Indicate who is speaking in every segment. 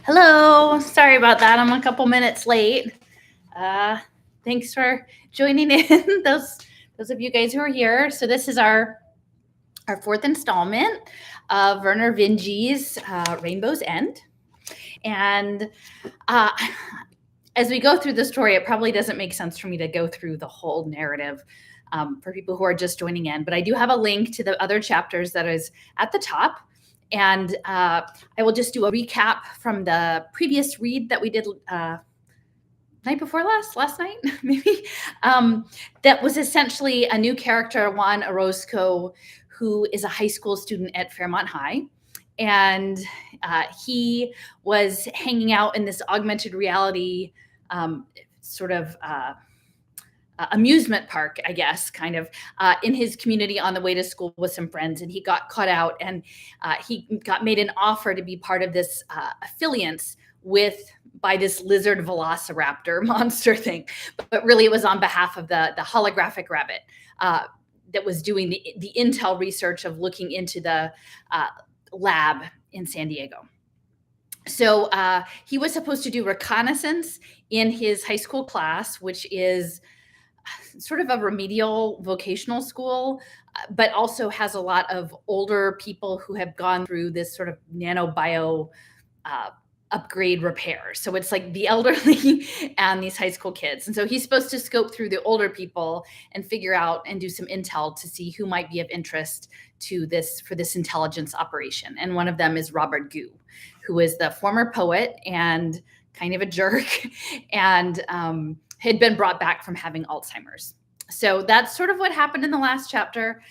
Speaker 1: Hello. Sorry about that. I'm a couple minutes late. Uh, Thanks for joining in. Those of you guys who are here. So this is our fourth installment of Werner Vinge's Rainbow's End, and uh, as we go through the story, it probably doesn't make sense for me to go through the whole narrative for people who are just joining in. But I do have a link to the other chapters that is at the top. And I will just do a recap from the previous read that we did night before last night, maybe. That was essentially a new character, Juan Orozco, who is a high school student at Fairmont High. And he was hanging out in this augmented reality sort of amusement park, I guess, kind of in his community on the way to school with some friends. And he got caught out, and he got made an offer to be part of this affiliance by this lizard velociraptor monster thing. But really, it was on behalf of the holographic rabbit that was doing the intel research of looking into the lab in San Diego. So he was supposed to do reconnaissance in his high school class, which is sort of a remedial vocational school, but also has a lot of older people who have gone through this sort of nanobio upgrade repair. So it's like the elderly and these high school kids. And so he's supposed to scope through the older people and figure out and do some intel to see who might be of interest to this intelligence operation. And one of them is Robert Gu, who is the former poet and kind of a jerk, and had been brought back from having Alzheimer's. So that's sort of what happened in the last chapter.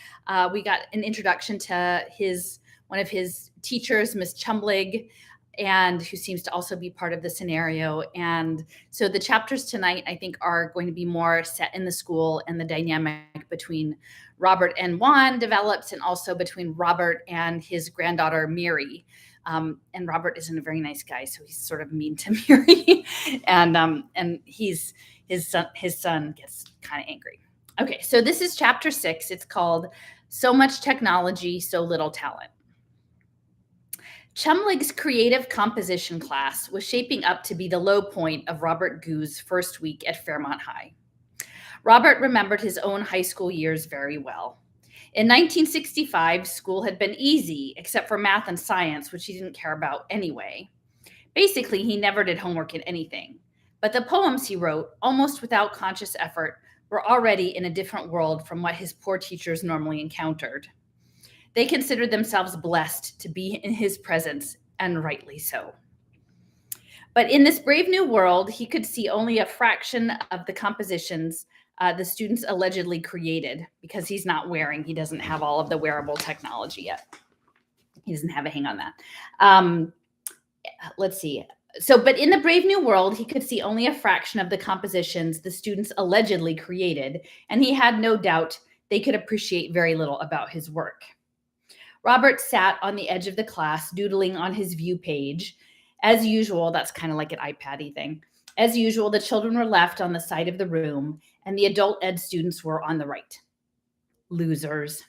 Speaker 1: We got an introduction to one of his teachers, Miss Chumblig, and who seems to also be part of the scenario. And so the chapters tonight, I think, are going to be more set in the school, and the dynamic between Robert and Juan develops, and also between Robert and his granddaughter, Mary. And Robert isn't a very nice guy, so he's sort of mean to Mary, and his son gets kind of angry. Okay, so this is chapter 6. It's called "So Much Technology, So Little Talent." Chumlig's creative composition class was shaping up to be the low point of Robert Gu's first week at Fairmont High. Robert remembered his own high school years very well. In 1965, school had been easy, except for math and science, which he didn't care about anyway. Basically, he never did homework in anything. But the poems he wrote, almost without conscious effort, were already in a different world from what his poor teachers normally encountered. They considered themselves blessed to be in his presence, and rightly so. But in this brave new world, he could see only a fraction of the compositions the students allegedly created, because he doesn't have all of the wearable technology yet. He doesn't have a hang on that. Let's see. But in the brave new world, he could see only a fraction of the compositions the students allegedly created, and he had no doubt they could appreciate very little about his work. Robert sat on the edge of the class, doodling on his view page. As usual, that's kind of like an iPad-y thing. As usual, the children were left on the side of the room, and the adult ed students were on the right. Losers.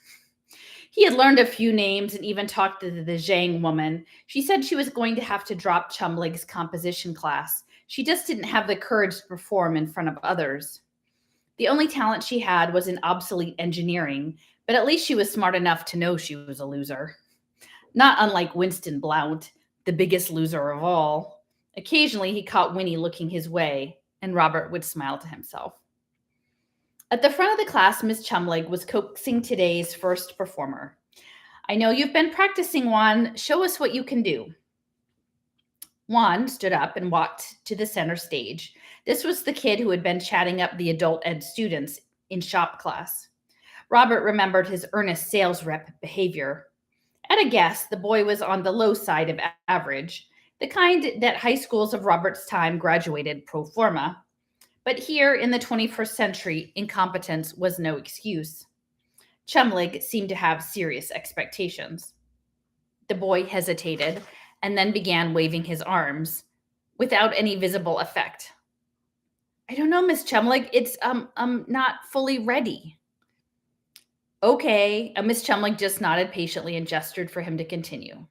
Speaker 1: He had learned a few names and even talked to the Zhang woman. She said she was going to have to drop Chumlig's composition class. She just didn't have the courage to perform in front of others. The only talent she had was in obsolete engineering, but at least she was smart enough to know she was a loser. Not unlike Winston Blount, the biggest loser of all. Occasionally, he caught Winnie looking his way, and Robert would smile to himself. At the front of the class, Miss Chumlig was coaxing today's first performer. "I know you've been practicing, Juan. Show us what you can do." Juan stood up and walked to the center stage. This was the kid who had been chatting up the adult ed students in shop class. Robert remembered his earnest sales rep behavior. At a guess, the boy was on the low side of average, the kind that high schools of Robert's time graduated pro forma. But here in the 21st century, incompetence was no excuse. Chumlig seemed to have serious expectations. The boy hesitated and then began waving his arms without any visible effect. "I don't know, Miss Chumlig. It's not fully ready." "Okay." Miss Chumlig just nodded patiently and gestured for him to continue.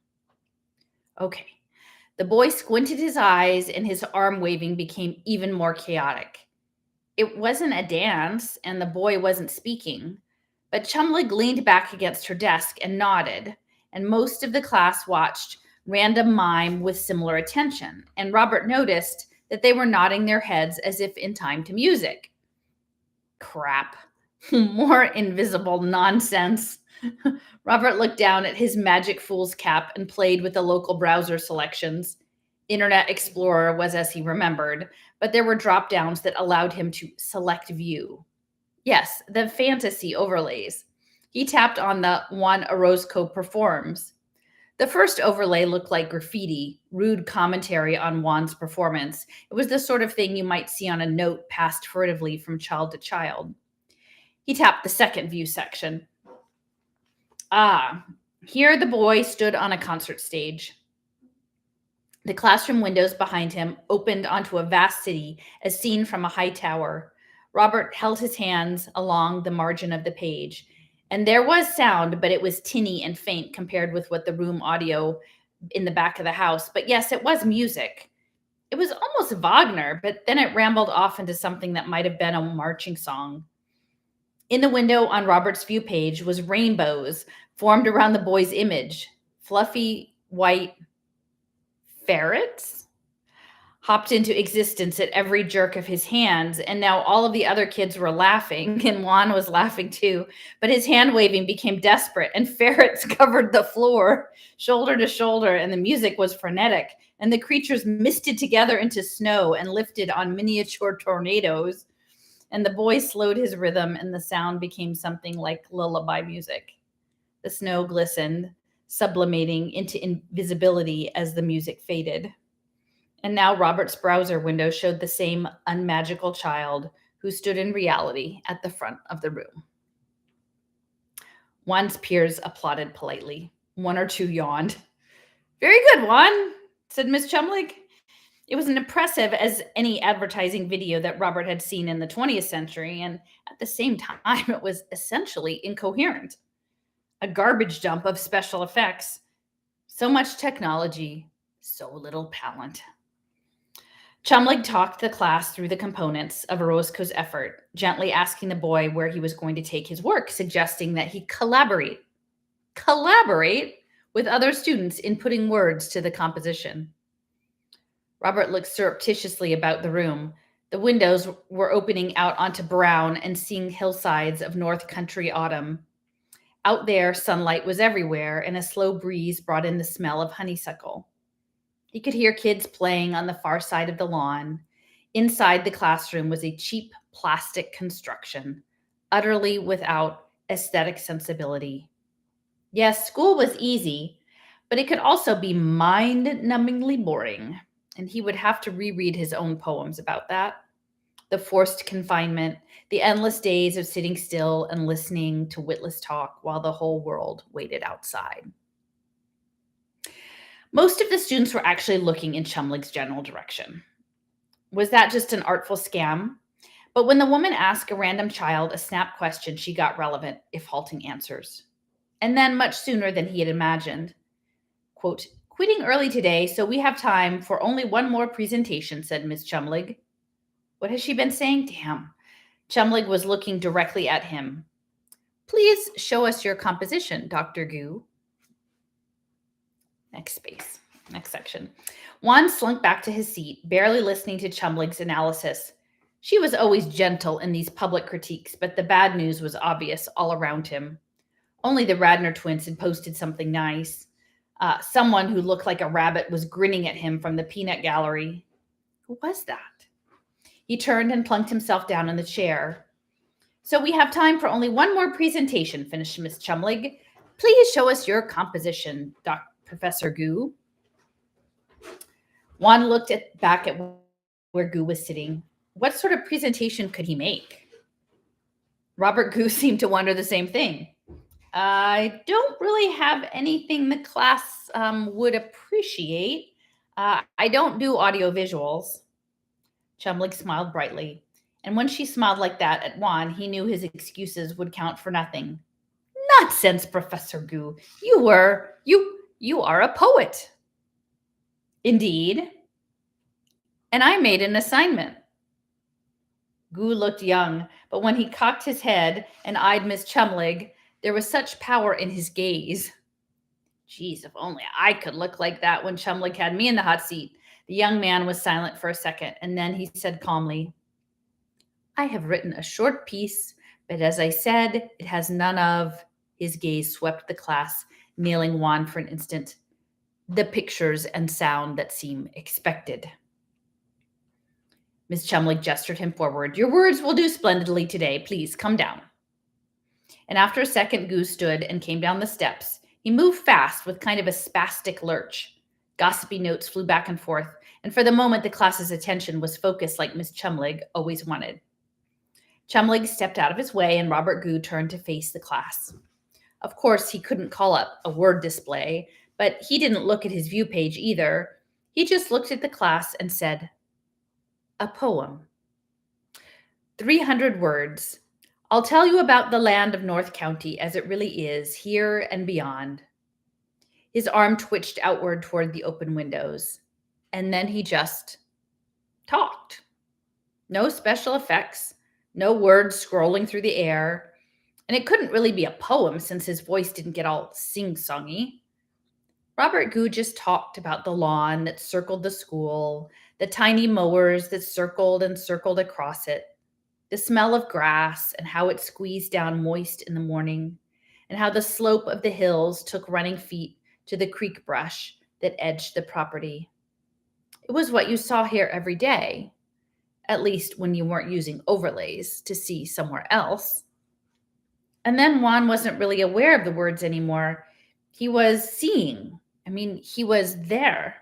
Speaker 1: "Okay. The boy squinted his eyes and his arm waving became even more chaotic. It wasn't a dance, and the boy wasn't speaking, but Chumley leaned back against her desk and nodded, and most of the class watched random mime with similar attention, and Robert noticed that they were nodding their heads as if in time to music. Crap. More invisible nonsense. Robert looked down at his magic fool's cap and played with the local browser selections. Internet Explorer was as he remembered, but there were drop downs that allowed him to select view. Yes, the fantasy overlays. He tapped on the Juan Orozco performs. The first overlay looked like graffiti, rude commentary on Juan's performance. It was the sort of thing you might see on a note passed furtively from child to child. He tapped the second view section. Ah, here the boy stood on a concert stage. The classroom windows behind him opened onto a vast city as seen from a high tower. Robert held his hands along the margin of the page, and there was sound, but it was tinny and faint compared with what the room audio in the back of the house. But yes, it was music. It was almost Wagner, but then it rambled off into something that might have been a marching song. In the window on Robert's view page was rainbows formed around the boy's image. Fluffy white ferrets hopped into existence at every jerk of his hands, and now all of the other kids were laughing, and Juan was laughing too, but his hand waving became desperate, and ferrets covered the floor, shoulder to shoulder, and the music was frenetic, and the creatures misted together into snow and lifted on miniature tornadoes, and the boy slowed his rhythm, and the sound became something like lullaby music. The snow glistened, sublimating into invisibility as the music faded. And now Robert's browser window showed the same unmagical child who stood in reality at the front of the room. Juan's peers applauded politely. One or two yawned. "Very good, Juan," said Miss Chumley. It was as impressive as any advertising video that Robert had seen in the 20th century, and at the same time, it was essentially incoherent. A garbage dump of special effects. So much technology, so little talent. Chumley talked the class through the components of Orozco's effort, gently asking the boy where he was going to take his work, suggesting that he collaborate with other students in putting words to the composition. Robert looked surreptitiously about the room. The windows were opening out onto brown and seeing hillsides of North Country autumn. Out there, sunlight was everywhere, and a slow breeze brought in the smell of honeysuckle. He could hear kids playing on the far side of the lawn. Inside the classroom was a cheap plastic construction, utterly without aesthetic sensibility. Yes, school was easy, but it could also be mind-numbingly boring, and he would have to reread his own poems about that. The forced confinement, the endless days of sitting still and listening to witless talk while the whole world waited outside. Most of the students were actually looking in Chumley's general direction. Was that just an artful scam? But when the woman asked a random child a snap question, she got relevant, if halting answers. And then much sooner than he had imagined. Quote, "Quitting early today, so we have time for only one more presentation," said Miss Chumley. What has she been saying? Damn. Chumley was looking directly at him. "Please show us your composition, Dr. Gu." Next space, next section. Juan slunk back to his seat, barely listening to Chumley's analysis. She was always gentle in these public critiques, but the bad news was obvious all around him. Only the Radnor twins had posted something nice. Someone who looked like a rabbit was grinning at him from the peanut gallery. Who was that? He turned and plunked himself down in the chair. "So we have time for only one more presentation," finished Miss Chumley. "Please show us your composition, Professor Gu." Juan looked back at where Gu was sitting. What sort of presentation could he make? Robert Gu seemed to wonder the same thing. "I don't really have anything the class would appreciate. I don't do audio visuals." Chumley smiled brightly, and when she smiled like that at Juan, he knew his excuses would count for nothing. "Nonsense, Professor Gu. You are a poet." Indeed. And I made an assignment. Goo looked young, but when he cocked his head and eyed Miss Chumlig, there was such power in his gaze. Geez, if only I could look like that when Chumlig had me in the hot seat. The young man was silent for a second, and then he said calmly, I have written a short piece, but as I said, it has none of, his gaze swept the class, nailing Juan for an instant, the pictures and sound that seem expected. Miss Chumlig gestured him forward. Your words will do splendidly today. Please come down. And after a second, Goose stood and came down the steps. He moved fast with kind of a spastic lurch. Gossipy notes flew back and forth, and for the moment the class's attention was focused like Miss Chumlig always wanted. Chumlig stepped out of his way, and Robert Goo turned to face the class. Of course, he couldn't call up a word display, but he didn't look at his view page either. He just looked at the class and said, a poem. 300 words. I'll tell you about the land of North County as it really is, here and beyond. His arm twitched outward toward the open windows, and then he just talked. No special effects, no words scrolling through the air, and it couldn't really be a poem since his voice didn't get all sing-songy. Robert Goo just talked about the lawn that circled the school, the tiny mowers that circled and circled across it, the smell of grass and how it squeezed down moist in the morning, and how the slope of the hills took running feet to the creek brush that edged the property. It was what you saw here every day, at least when you weren't using overlays to see somewhere else. And then Juan wasn't really aware of the words anymore. He was seeing. He was there.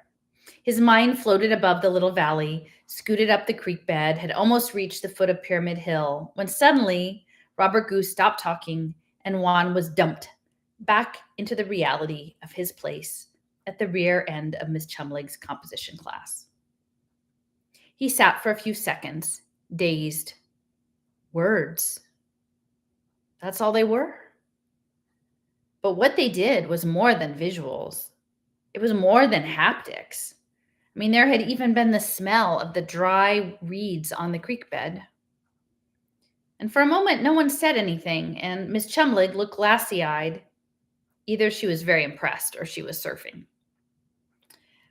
Speaker 1: His mind floated above the little valley, scooted up the creek bed, had almost reached the foot of Pyramid Hill, when suddenly Robert Goose stopped talking and Juan was dumped back into the reality of his place at the rear end of Miss Chumlig's composition class. He sat for a few seconds, dazed. Words. That's all they were. But what they did was more than visuals. It was more than haptics. There had even been the smell of the dry reeds on the creek bed. And for a moment, no one said anything, and Miss Chumlig looked glassy-eyed. Either she was very impressed or she was surfing.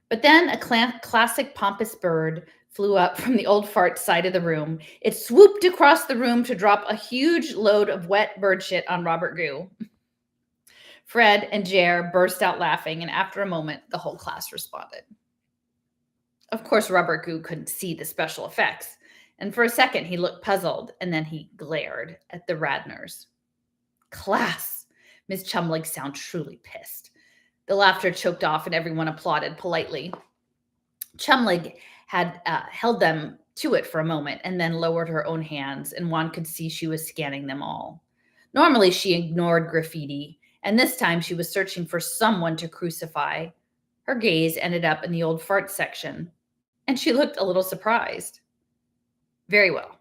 Speaker 1: But then a classic pompous bird flew up from the old fart side of the room. It swooped across the room to drop a huge load of wet bird shit on Robert Goo. Fred and Jer burst out laughing, and after a moment, the whole class responded. Of course, Robert Goo couldn't see the special effects, and for a second he looked puzzled, and then he glared at the Radners. Class! Miss Chumlig sounded truly pissed. The laughter choked off, and everyone applauded politely. Chumlig had held them to it for a moment and then lowered her own hands, and Juan could see she was scanning them all. Normally, she ignored graffiti, and this time she was searching for someone to crucify. Her gaze ended up in the old fart section, and she looked a little surprised. Very well.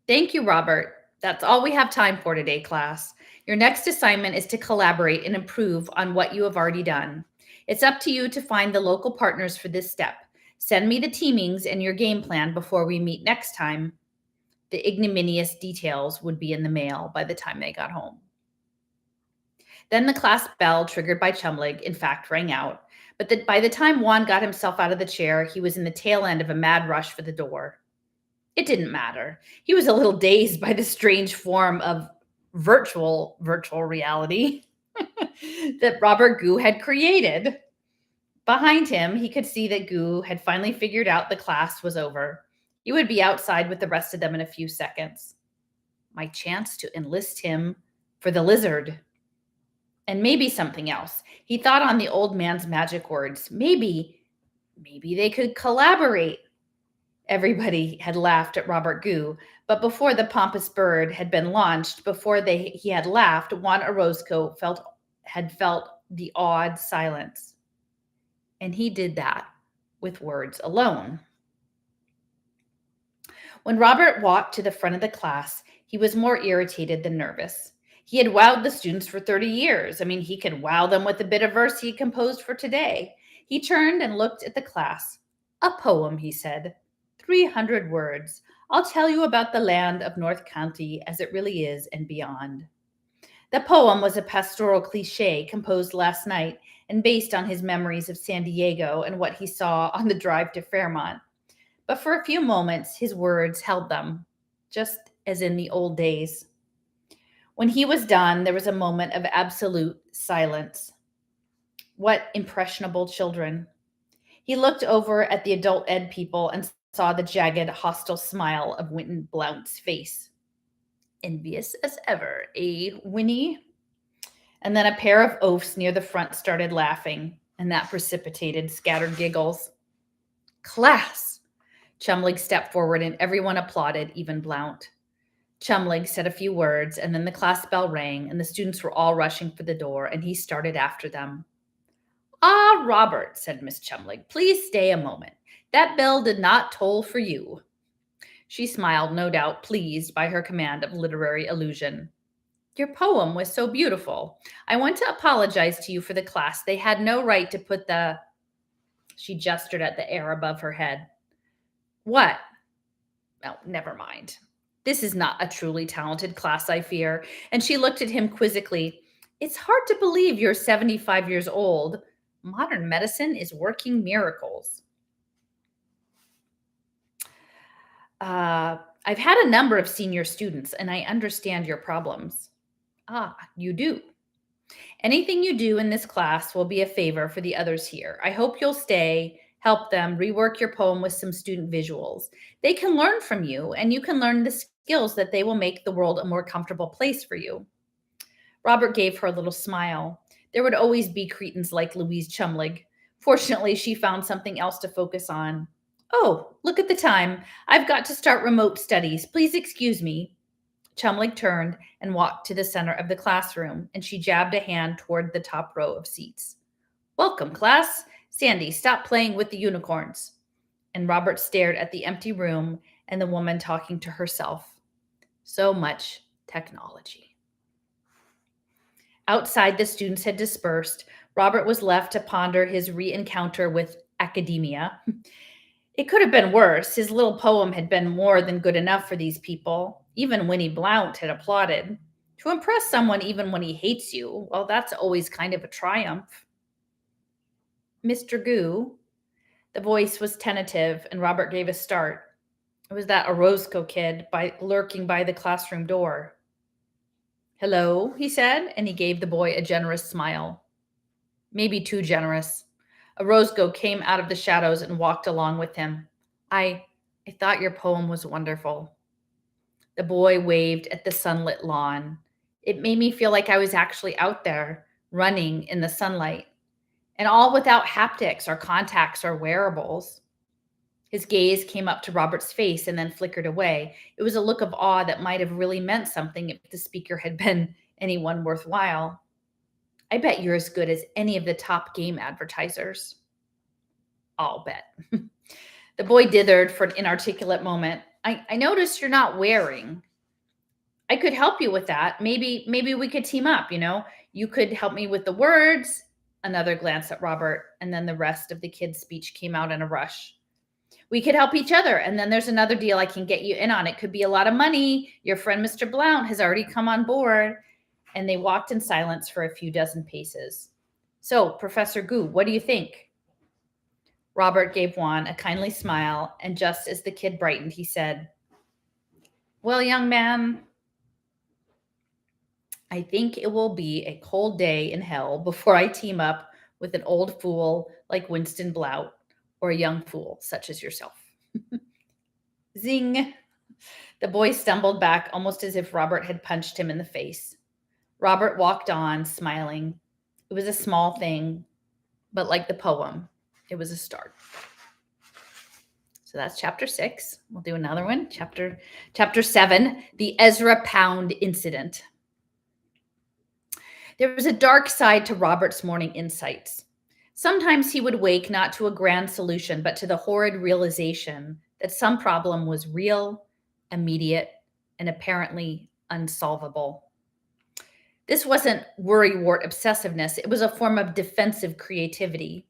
Speaker 1: Thank you, Robert. That's all we have time for today, class. Your next assignment is to collaborate and improve on what you have already done. It's up to you to find the local partners for this step. Send me the teamings and your game plan before we meet next time. The ignominious details would be in the mail by the time they got home. Then the class bell, triggered by Chumlig, in fact, rang out. But by the time Juan got himself out of the chair, he was in the tail end of a mad rush for the door. It didn't matter. He was a little dazed by the strange form of virtual reality that Robert Goo had created. Behind him, he could see that Goo had finally figured out the class was over. He would be outside with the rest of them in a few seconds. My chance to enlist him for the lizard. And maybe something else. He thought on the old man's magic words. Maybe they could collaborate. Everybody had laughed at Robert Goo, but before the pompous bird had been launched, before he had laughed, Juan Orozco had felt the awed silence. And he did that with words alone. When Robert walked to the front of the class, he was more irritated than nervous. He had wowed the students for 30 years. He could wow them with a bit of verse he composed for today. He turned and looked at the class. A poem, he said. 300 words. I'll tell you about the land of North County as it really is and beyond. The poem was a pastoral cliche composed last night and based on his memories of San Diego and what he saw on the drive to Fairmont. But for a few moments, his words held them, just as in the old days. When he was done, there was a moment of absolute silence. What impressionable children. He looked over at the adult ed people and saw the jagged, hostile smile of Winton Blount's face. Envious as ever, eh, Winnie? And then a pair of oafs near the front started laughing, and that precipitated scattered giggles. Class! Chumlig stepped forward and everyone applauded, even Blount. Chumlig said a few words, and then the class bell rang, and the students were all rushing for the door, and he started after them. Ah, Robert, said Miss Chumlig, please stay a moment. That bell did not toll for you. She smiled, no doubt pleased by her command of literary allusion. Your poem was so beautiful. I want to apologize to you for the class. They had no right to put the... She gestured at the air above her head. What? Oh, never mind. This is not a truly talented class, I fear. And she looked at him quizzically. It's hard to believe you're 75 years old. Modern medicine is working miracles. I've had a number of senior students, and I understand your problems. Ah, you do. Anything you do in this class will be a favor for the others here. I hope you'll stay, help them, rework your poem with some student visuals. They can learn from you, and you can learn the skills that they will make the world a more comfortable place for you. Robert gave her a little smile. There would always be cretins like Louise Chumlig. Fortunately, she found something else to focus on. Oh, look at the time. I've got to start remote studies. Please excuse me. Chumlig turned and walked to the center of the classroom, and she jabbed a hand toward the top row of seats. Welcome, class. Sandy, stop playing with the unicorns. And Robert stared at the empty room and the woman talking to herself. So much technology. Outside, the students had dispersed. Robert was left to ponder his re-encounter with academia. It could have been worse. His little poem had been more than good enough for these people. Even Winnie Blount had applauded. To impress someone even when he hates you, well, that's always kind of a triumph. Mr. Goo. The voice was tentative, and Robert gave a start. It was that Orozco kid lurking by the classroom door. Hello, he said, and he gave the boy a generous smile. Maybe too generous. Orozco came out of the shadows and walked along with him. I thought your poem was wonderful. The boy waved at the sunlit lawn. It made me feel like I was actually out there, running in the sunlight, and all without haptics or contacts or wearables. His gaze came up to Robert's face and then flickered away. It was a look of awe that might have really meant something if the speaker had been anyone worthwhile. I bet you're as good as any of the top game advertisers. I'll bet. The boy dithered for an inarticulate moment. I noticed you're not wearing. I could help you with that. Maybe we could team up, you know? You could help me with the words. Another glance at Robert, and then the rest of the kid's speech came out in a rush. We could help each other, and then there's another deal I can get you in on. It could be a lot of money. Your friend Mr. Blount has already come on board. And they walked in silence for a few dozen paces. So, Professor Goo, what do you think? Robert gave Juan a kindly smile, and just as the kid brightened, he said, well, young man, I think it will be a cold day in hell before I team up with an old fool like Winston Blount or a young fool such as yourself. Zing! The boy stumbled back almost as if Robert had punched him in the face. Robert walked on, smiling. It was a small thing, but like the poem, it was a start. So that's chapter 6. We'll do another one. Chapter 7, the Ezra Pound incident. There was a dark side to Robert's morning insights. Sometimes he would wake not to a grand solution, but to the horrid realization that some problem was real, immediate, and apparently unsolvable. This wasn't worrywart obsessiveness. It was a form of defensive creativity.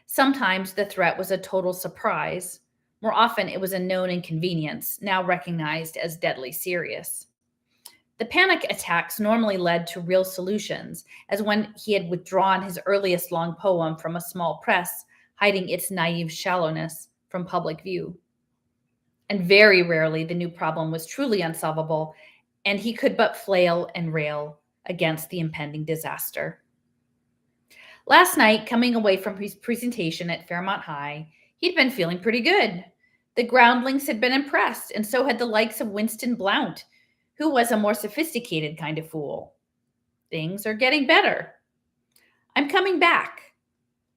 Speaker 1: Sometimes the threat was a total surprise. More often, it was a known inconvenience, now recognized as deadly serious. The panic attacks normally led to real solutions, as when he had withdrawn his earliest long poem from a small press, hiding its naive shallowness from public view. And very rarely the new problem was truly unsolvable, and he could but flail and rail against the impending disaster. Last night, coming away from his presentation at Fairmont High, he'd been feeling pretty good. The groundlings had been impressed, and so had the likes of Winston Blount, who was a more sophisticated kind of fool. Things are getting better. I'm coming back.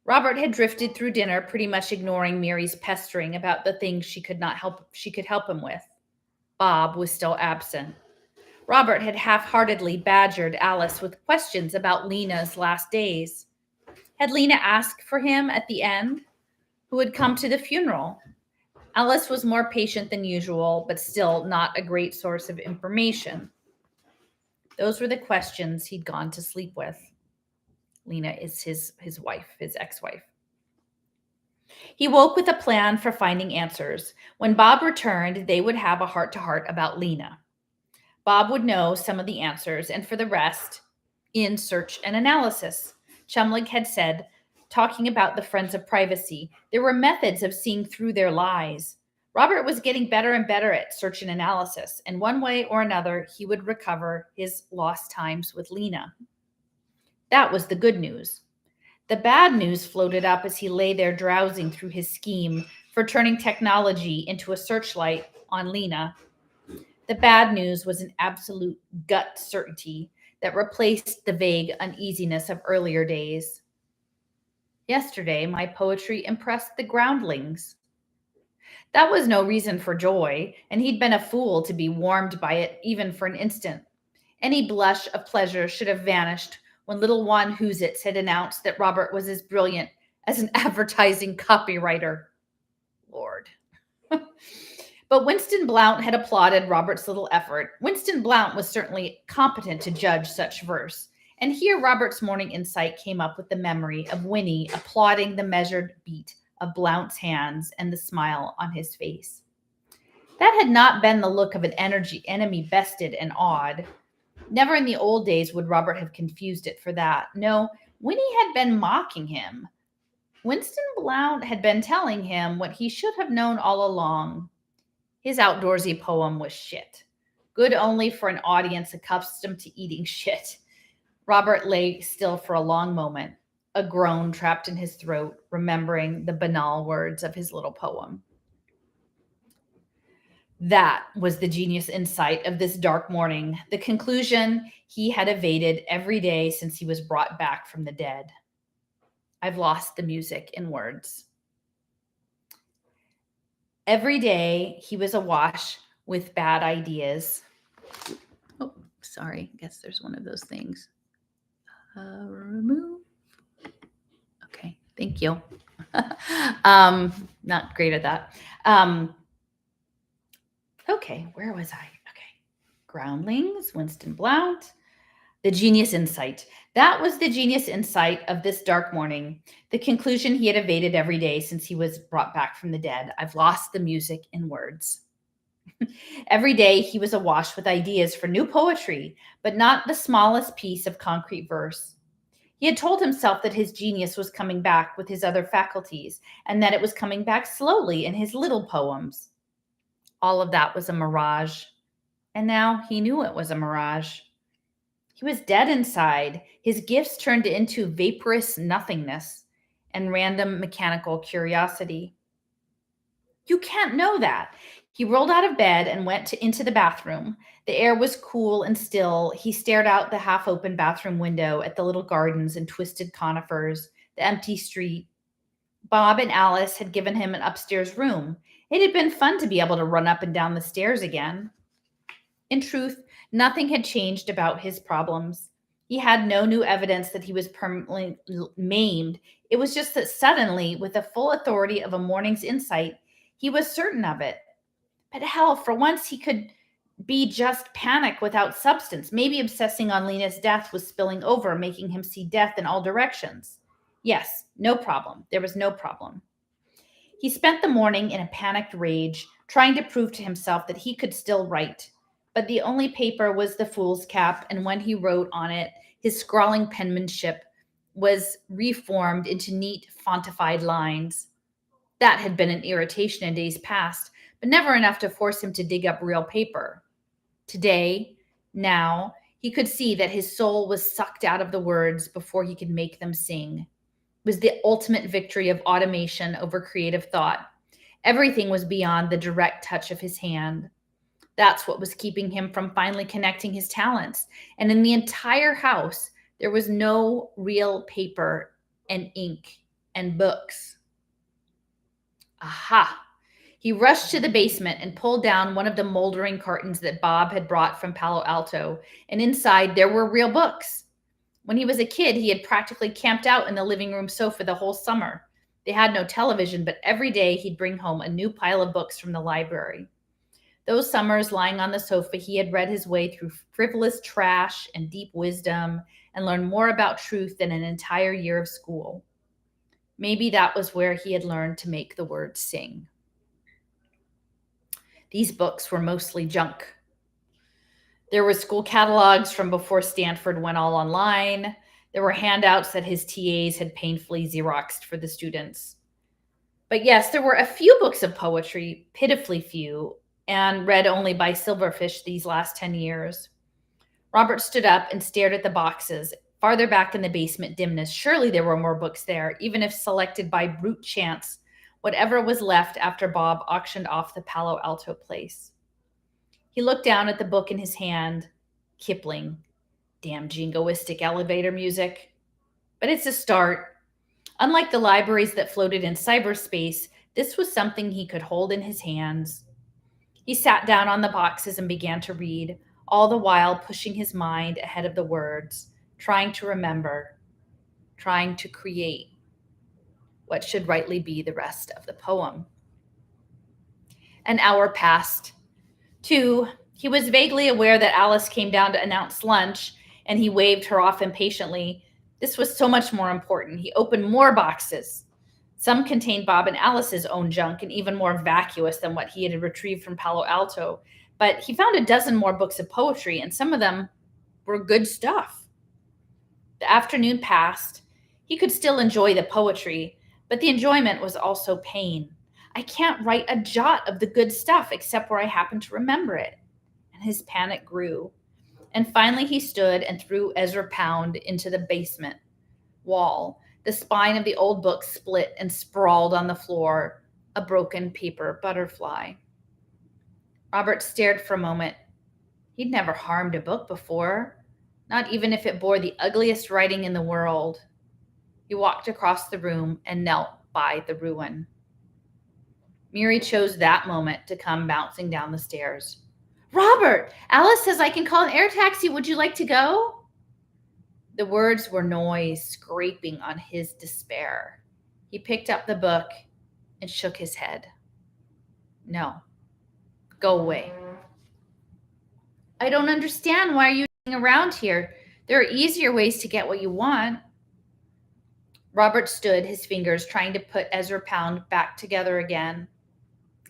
Speaker 1: Robert had drifted through dinner, pretty much ignoring Mary's pestering about the things she could help him with. Bob was still absent. Robert had half-heartedly badgered Alice with questions about Lena's last days. Had Lena asked for him at the end? Who had come to the funeral? Alice was more patient than usual, but still not a great source of information. Those were the questions he'd gone to sleep with. Lena is his wife, his ex-wife. He woke with a plan for finding answers. When Bob returned, they would have a heart-to-heart about Lena. Bob would know some of the answers, and for the rest, in search and analysis. Chumley had said, talking about the friends of privacy, there were methods of seeing through their lies. Robert was getting better and better at search and analysis, and one way or another, he would recover his lost times with Lena. That was the good news. The bad news floated up as he lay there drowsing through his scheme for turning technology into a searchlight on Lena. The bad news was an absolute gut certainty that replaced the vague uneasiness of earlier days. Yesterday, my poetry impressed the groundlings. That was no reason for joy, and he'd been a fool to be warmed by it even for an instant. Any blush of pleasure should have vanished when little Juan Hoositz had announced that Robert was as brilliant as an advertising copywriter. Lord. But Winston Blount had applauded Robert's little effort. Winston Blount was certainly competent to judge such verse. And here Robert's morning insight came up with the memory of Winnie applauding the measured beat of Blount's hands and the smile on his face. That had not been the look of an enemy bested and awed. Never in the old days would Robert have confused it for that. No, Winnie had been mocking him. Winston Blount had been telling him what he should have known all along. His outdoorsy poem was shit. Good only for an audience accustomed to eating shit. Robert lay still for a long moment, a groan trapped in his throat, remembering the banal words of his little poem. That was the genius insight of this dark morning, the conclusion he had evaded every day since he was brought back from the dead. I've lost the music in words. Every day he was awash with bad ideas. Oh, sorry. I guess there's one of those things. Remove. Okay, thank you. Not great at that. Okay, where was I? Okay. Groundlings, Winston Blount. The genius insight. That was the genius insight of this dark morning. The conclusion he had evaded every day since he was brought back from the dead. I've lost the music in words. Every day he was awash with ideas for new poetry, but not the smallest piece of concrete verse. He had told himself that his genius was coming back with his other faculties, and that it was coming back slowly in his little poems. All of that was a mirage, and now he knew it was a mirage. He was dead inside, his gifts turned into vaporous nothingness and random mechanical curiosity. You can't know that. He rolled out of bed and went into the bathroom. The air was cool and still. He stared out the half-open bathroom window at the little gardens and twisted conifers, the empty street. Bob and Alice had given him an upstairs room. It had been fun to be able to run up and down the stairs again. In truth, nothing had changed about his problems. He had no new evidence that he was permanently maimed. It was just that suddenly, with the full authority of a morning's insight, he was certain of it. But hell, for once he could be just panic without substance. Maybe obsessing on Lena's death was spilling over, making him see death in all directions. Yes, no problem. There was no problem. He spent the morning in a panicked rage, trying to prove to himself that he could still write. But the only paper was the fool's cap, and when he wrote on it, his scrawling penmanship was reformed into neat, fontified lines. That had been an irritation in days past, but never enough to force him to dig up real paper. Today, now, he could see that his soul was sucked out of the words before he could make them sing. It was the ultimate victory of automation over creative thought. Everything was beyond the direct touch of his hand. That's what was keeping him from finally connecting his talents. And in the entire house, there was no real paper and ink and books. Aha! He rushed to the basement and pulled down one of the moldering cartons that Bob had brought from Palo Alto, and inside there were real books. When he was a kid, he had practically camped out in the living room sofa the whole summer. They had no television, but every day he'd bring home a new pile of books from the library. Those summers, lying on the sofa, he had read his way through frivolous trash and deep wisdom and learned more about truth than an entire year of school. Maybe that was where he had learned to make the words sing. These books were mostly junk. There were school catalogs from before Stanford went all online. There were handouts that his TAs had painfully Xeroxed for the students. But yes, there were a few books of poetry, pitifully few, and read only by Silverfish these last 10 years. Robert stood up and stared at the boxes. Farther back in the basement dimness, surely there were more books there, even if selected by brute chance, whatever was left after Bob auctioned off the Palo Alto place. He looked down at the book in his hand. Kipling. Damn jingoistic elevator music. But it's a start. Unlike the libraries that floated in cyberspace, this was something he could hold in his hands. He sat down on the boxes and began to read, all the while pushing his mind ahead of the words, trying to remember, trying to create what should rightly be the rest of the poem. An hour passed. 2, he was vaguely aware that Alice came down to announce lunch, and he waved her off impatiently. This was so much more important. He opened more boxes. Some contained Bob and Alice's own junk and even more vacuous than what he had retrieved from Palo Alto. But he found a dozen more books of poetry, and some of them were good stuff. The afternoon passed. He could still enjoy the poetry, but the enjoyment was also pain. I can't write a jot of the good stuff except where I happen to remember it. And his panic grew. And finally he stood and threw Ezra Pound into the basement wall. The spine of the old book split and sprawled on the floor, a broken paper butterfly. Robert stared for a moment. He'd never harmed a book before, not even if it bore the ugliest writing in the world. He walked across the room and knelt by the ruin. Miri chose that moment to come bouncing down the stairs. Robert, Alice says I can call an air taxi. Would you like to go? The words were noise scraping on his despair. He picked up the book and shook his head. No, go away. I don't understand. Why are you around here? There are easier ways to get what you want. Robert stood, his fingers trying to put Ezra Pound back together again.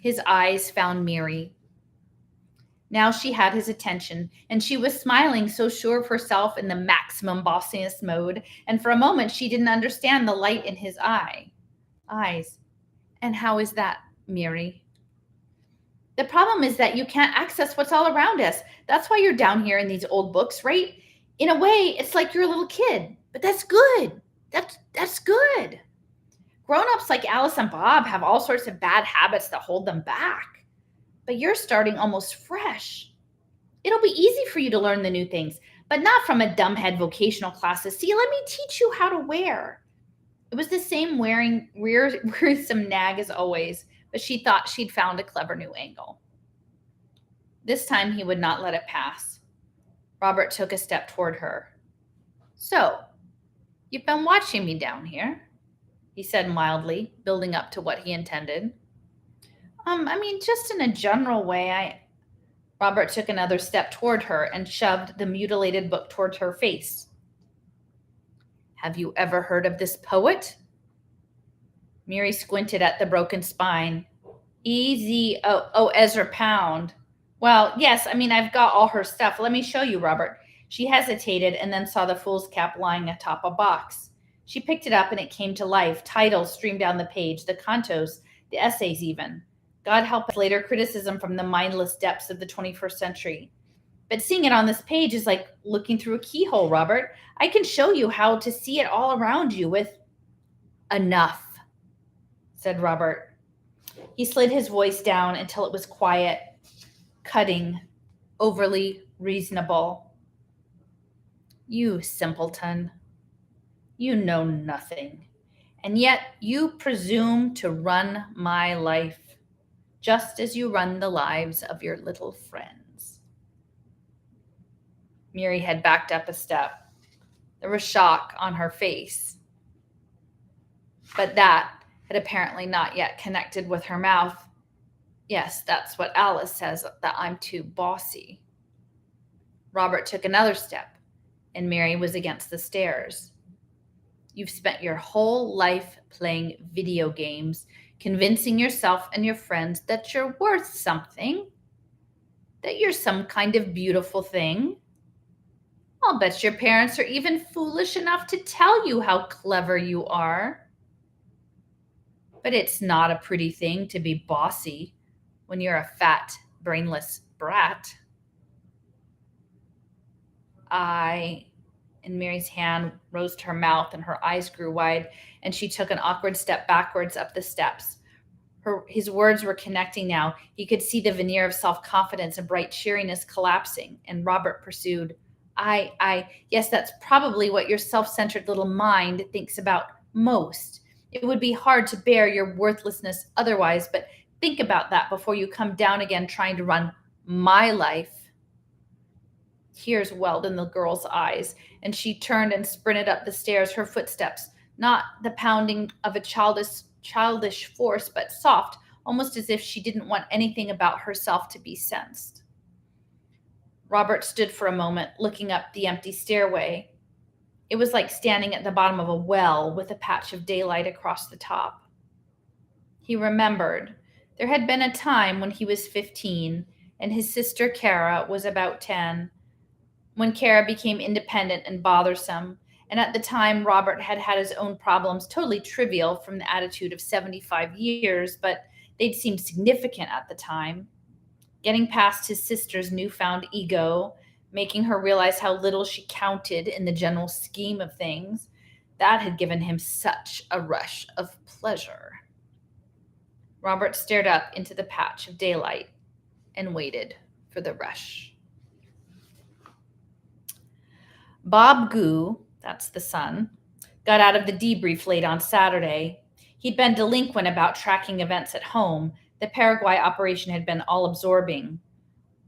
Speaker 1: His eyes found Miri. Now she had his attention, and she was smiling, so sure of herself in the maximum bossiness mode, and for a moment she didn't understand the light in his eyes. And how is that, Miri? The problem is that you can't access what's all around us. That's why you're down here in these old books, right? In a way, it's like you're a little kid, but that's good. That's good. Grown-ups like Alice and Bob have all sorts of bad habits that hold them back. But you're starting almost fresh. It'll be easy for you to learn the new things, but not from a dumbhead vocational classes. See, let me teach you how to wear. It was the same wearisome nag as always, but she thought she'd found a clever new angle. This time he would not let it pass. Robert took a step toward her. So, you've been watching me down here, he said mildly, building up to what he intended. Just in a general way, Robert took another step toward her and shoved the mutilated book toward her face. Have you ever heard of this poet? Mary squinted at the broken spine. Oh, Ezra Pound. Well, yes, I mean, I've got all her stuff. Let me show you, Robert. She hesitated and then saw the fool's cap lying atop a box. She picked it up and it came to life. Titles streamed down the page, the cantos, the essays, even. God help us, later criticism from the mindless depths of the 21st century. But seeing it on this page is like looking through a keyhole, Robert. I can show you how to see it all around you with enough, said Robert. He slid his voice down until it was quiet, cutting, overly reasonable. You simpleton. You know nothing. And yet you presume to run my life, just as you run the lives of your little friends. Mary had backed up a step. There was shock on her face. But that had apparently not yet connected with her mouth. Yes, that's what Alice says, that I'm too bossy. Robert took another step, and Mary was against the stairs. You've spent your whole life playing video games, convincing yourself and your friends that you're worth something, that you're some kind of beautiful thing. I'll bet your parents are even foolish enough to tell you how clever you are. But it's not a pretty thing to be bossy when you're a fat, brainless brat. And Mary's hand rose to her mouth and her eyes grew wide, and she took an awkward step backwards up the steps. His words were connecting now. He could see the veneer of self-confidence and bright cheeriness collapsing, and Robert pursued, yes, that's probably what your self-centered little mind thinks about most. It would be hard to bear your worthlessness otherwise, but think about that before you come down again trying to run my life. Tears welled in the girl's eyes, and she turned and sprinted up the stairs, her footsteps, not the pounding of a childish force, but soft, almost as if she didn't want anything about herself to be sensed. Robert stood for a moment, looking up the empty stairway. It was like standing at the bottom of a well with a patch of daylight across the top. He remembered there had been a time when he was 15 and his sister Kara was about 10, when Kara became independent and bothersome, and at the time Robert had had his own problems, totally trivial from the attitude of 75 years, but they'd seemed significant at the time. Getting past his sister's newfound ego, making her realize how little she counted in the general scheme of things, that had given him such a rush of pleasure. Robert stared up into the patch of daylight and waited for the rush. Bob Goo, that's the son, got out of the debrief late on Saturday. He'd been delinquent about tracking events at home. The Paraguay operation had been all-absorbing.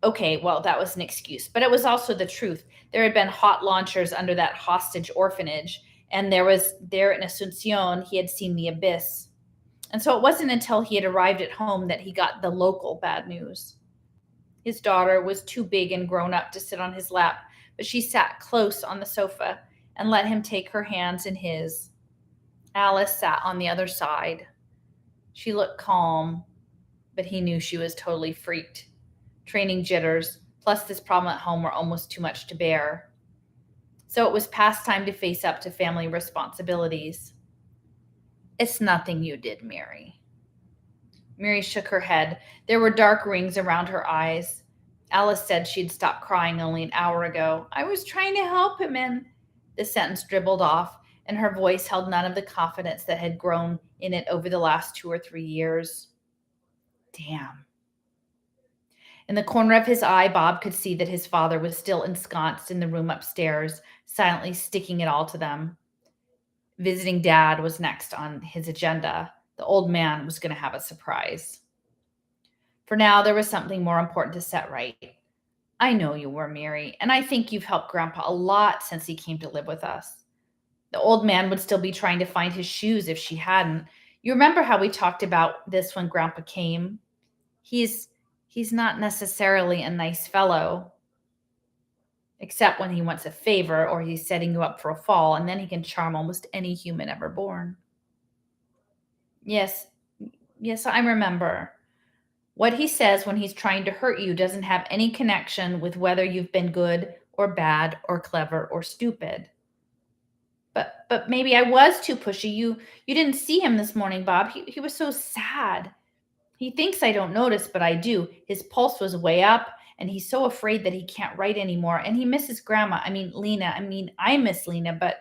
Speaker 1: Okay, well, that was an excuse, but it was also the truth. There had been hot launchers under that hostage orphanage, and there in Asuncion, he had seen the abyss. And so it wasn't until he had arrived at home that he got the local bad news. His daughter was too big and grown up to sit on his lap, but she sat close on the sofa and let him take her hands in his. Alice sat on the other side. She looked calm, but he knew she was totally freaked. Training jitters, plus this problem at home were almost too much to bear. So it was past time to face up to family responsibilities. It's nothing you did, Mary. Mary shook her head. There were dark rings around her eyes. Alice said she'd stopped crying only an hour ago. I was trying to help him, and the sentence dribbled off, and her voice held none of the confidence that had grown in it over the last 2 or 3 years. Damn. In the corner of his eye, Bob could see that his father was still ensconced in the room upstairs, silently sticking it all to them. Visiting Dad was next on his agenda. The old man was going to have a surprise. For now, there was something more important to set right. I know you were, Mary, and I think you've helped Grandpa a lot since he came to live with us. The old man would still be trying to find his shoes if she hadn't. You remember how we talked about this when Grandpa came? He's not necessarily a nice fellow. except when he wants a favor or he's setting you up for a fall, and then he can charm almost any human ever born. Yes, yes, I remember. What he says when he's trying to hurt you doesn't have any connection with whether you've been good or bad or clever or stupid. But maybe I was too pushy. You didn't see him this morning, Bob. He was so sad. He thinks I don't notice, but I do. His pulse was way up, and he's so afraid that he can't write anymore. And he misses Grandma. I mean, Lena. I mean, I miss Lena, but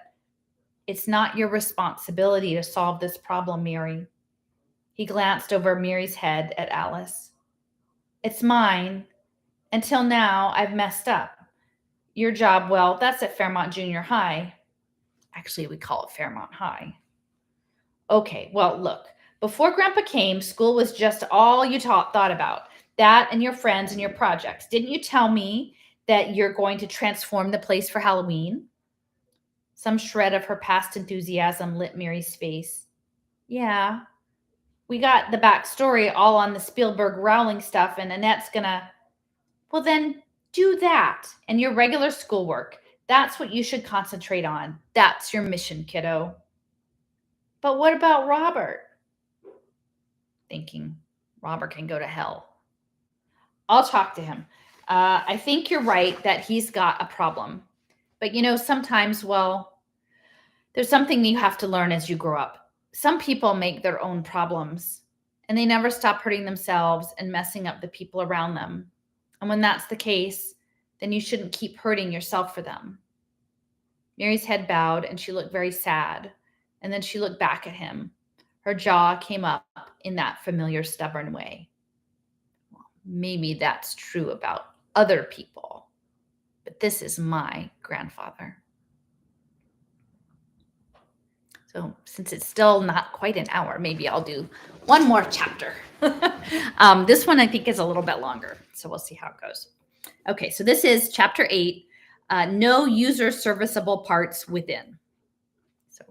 Speaker 1: it's not your responsibility to solve this problem, Mary. He glanced over Mary's head at Alice. It's mine. Until now, I've messed up. Your job, well, that's at Fairmont Junior High. Actually, we call it Fairmont High. Okay, well, look, before Grandpa came, school was just all you thought about. That and your friends and your projects. Didn't you tell me that you're going to transform the place for Halloween? Some shred of her past enthusiasm lit Mary's face. Yeah, we got the backstory all on the Spielberg Rowling stuff, and Annette's gonna. Well, then do that and your regular schoolwork. That's what you should concentrate on. That's your mission, kiddo. But what about Robert? Thinking, Robert can go to hell. I'll talk to him. I think you're right that he's got a problem. But sometimes, well, there's something you have to learn as you grow up. Some people make their own problems, and they never stop hurting themselves and messing up the people around them. And when that's the case, then you shouldn't keep hurting yourself for them. Mary's head bowed, and she looked very sad. And then she looked back at him. Her jaw came up in that familiar stubborn way. Well, maybe that's true about other people, but this is my grandfather. So since it's still not quite an hour, maybe I'll do one more chapter. This one I think is a little bit longer, so we'll see how it goes. Okay, so this is chapter 8, no user serviceable parts within. So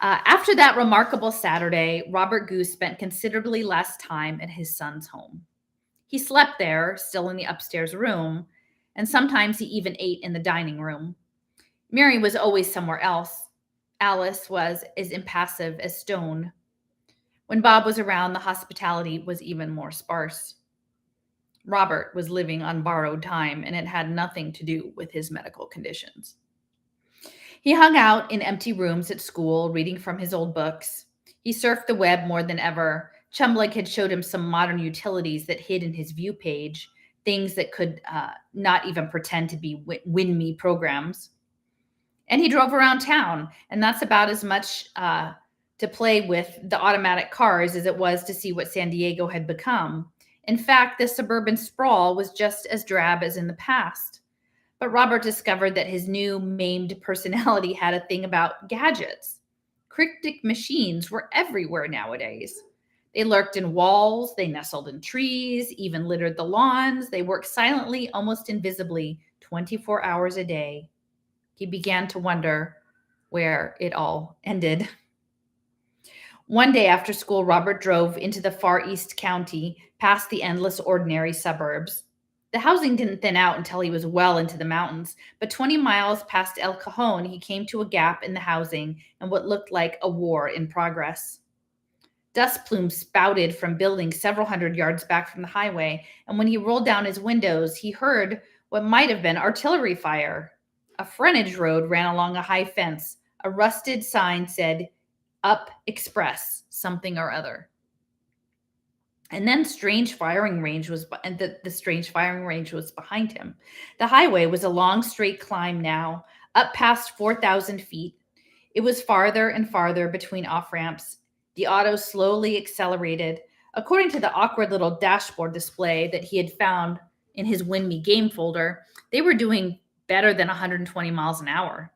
Speaker 1: after that remarkable Saturday, Robert Goose spent considerably less time at his son's home. He slept there, still in the upstairs room, and sometimes he even ate in the dining room. Mary was always somewhere else. Alice was as impassive as stone. When Bob was around, the hospitality was even more sparse. Robert was living on borrowed time, and it had nothing to do with his medical conditions. He hung out in empty rooms at school, reading from his old books. He surfed the web more than ever. Chumblick had showed him some modern utilities that hid in his view page, things that could not even pretend to be win-me programs. And he drove around town, and that's about as much to play with the automatic cars as it was to see what San Diego had become. In fact, the suburban sprawl was just as drab as in the past. But Robert discovered that his new maimed personality had a thing about gadgets. Cryptic machines were everywhere nowadays. They lurked in walls, they nestled in trees, even littered the lawns. They worked silently, almost invisibly, 24 hours a day. He began to wonder where it all ended. One day after school, Robert drove into the far east county, past the endless ordinary suburbs. The housing didn't thin out until he was well into the mountains, but 20 miles past El Cajon, he came to a gap in the housing and what looked like a war in progress. Dust plumes spouted from buildings several hundred yards back from the highway, and when he rolled down his windows, he heard what might have been artillery fire. A frontage road ran along a high fence. A rusted sign said, "Up Express, something or other." And then the strange firing range was behind him. The highway was a long straight climb now, up past 4,000 feet. It was farther and farther between off-ramps. The auto slowly accelerated. According to the awkward little dashboard display that he had found in his Win Me game folder, they were doing better than 120 miles an hour.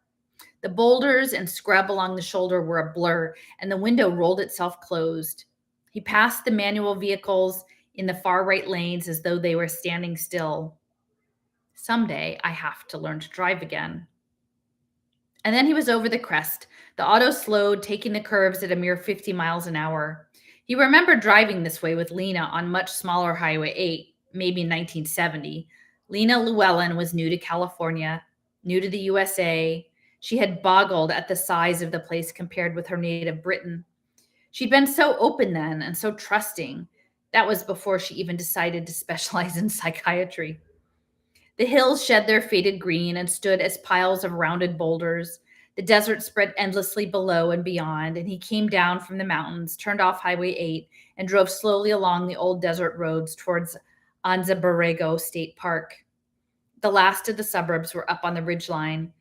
Speaker 1: The boulders and scrub along the shoulder were a blur, and the window rolled itself closed. He passed the manual vehicles in the far right lanes as though they were standing still. Someday I have to learn to drive again. And then he was over the crest. The auto slowed, taking the curves at a mere 50 miles an hour. He remembered driving this way with Lena on much smaller Highway 8, maybe in 1970. Lena Llewellyn was new to California, new to the USA. She had boggled at the size of the place compared with her native Britain. She'd been so open then and so trusting. That was before she even decided to specialize in psychiatry. The hills shed their faded green and stood as piles of rounded boulders. The desert spread endlessly below and beyond, and he came down from the mountains, turned off Highway 8, and drove slowly along the old desert roads towards Anza Borrego State Park. The last of the suburbs were up on the ridgeline.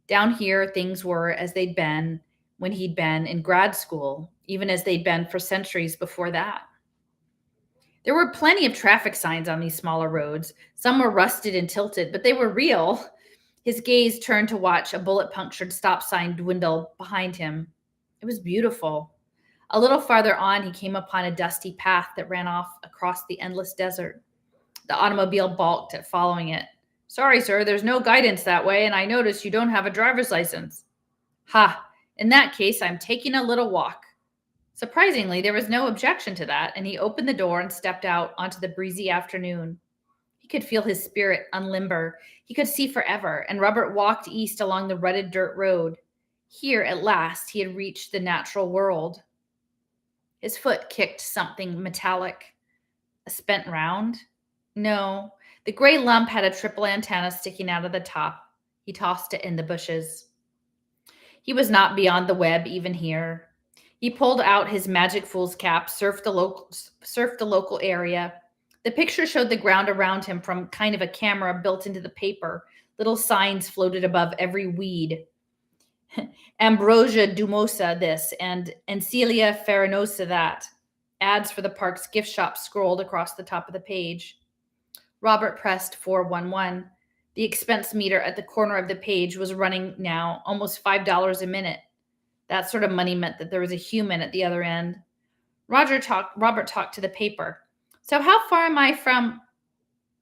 Speaker 1: Down here, things were as they'd been when he'd been in grad school, even as they'd been for centuries before that. There were plenty of traffic signs on these smaller roads. Some were rusted and tilted, but they were real. His gaze turned to watch a bullet-punctured stop sign dwindle behind him. It was beautiful. A little farther on, he came upon a dusty path that ran off across the endless desert. The automobile balked at following it. "Sorry, sir, there's no guidance that way, and I notice you don't have a driver's license." "Ha! In that case, I'm taking a little walk." Surprisingly, there was no objection to that, and he opened the door and stepped out onto the breezy afternoon. He could feel his spirit unlimber. He could see forever, and Robert walked east along the rutted dirt road. Here, at last, he had reached the natural world. His foot kicked something metallic. A spent round? No. The gray lump had a triple antenna sticking out of the top. He tossed it in the bushes. He was not beyond the web even here. He pulled out his magic fool's cap, surfed the local area. The picture showed the ground around him from kind of a camera built into the paper. Little signs floated above every weed. Ambrosia Dumosa this and Encilia farinosa that. Ads for the park's gift shop scrolled across the top of the page. Robert pressed 411. The expense meter at the corner of the page was running now almost $5 a minute. That sort of money meant that there was a human at the other end. Robert talked to the paper. "So how far am I from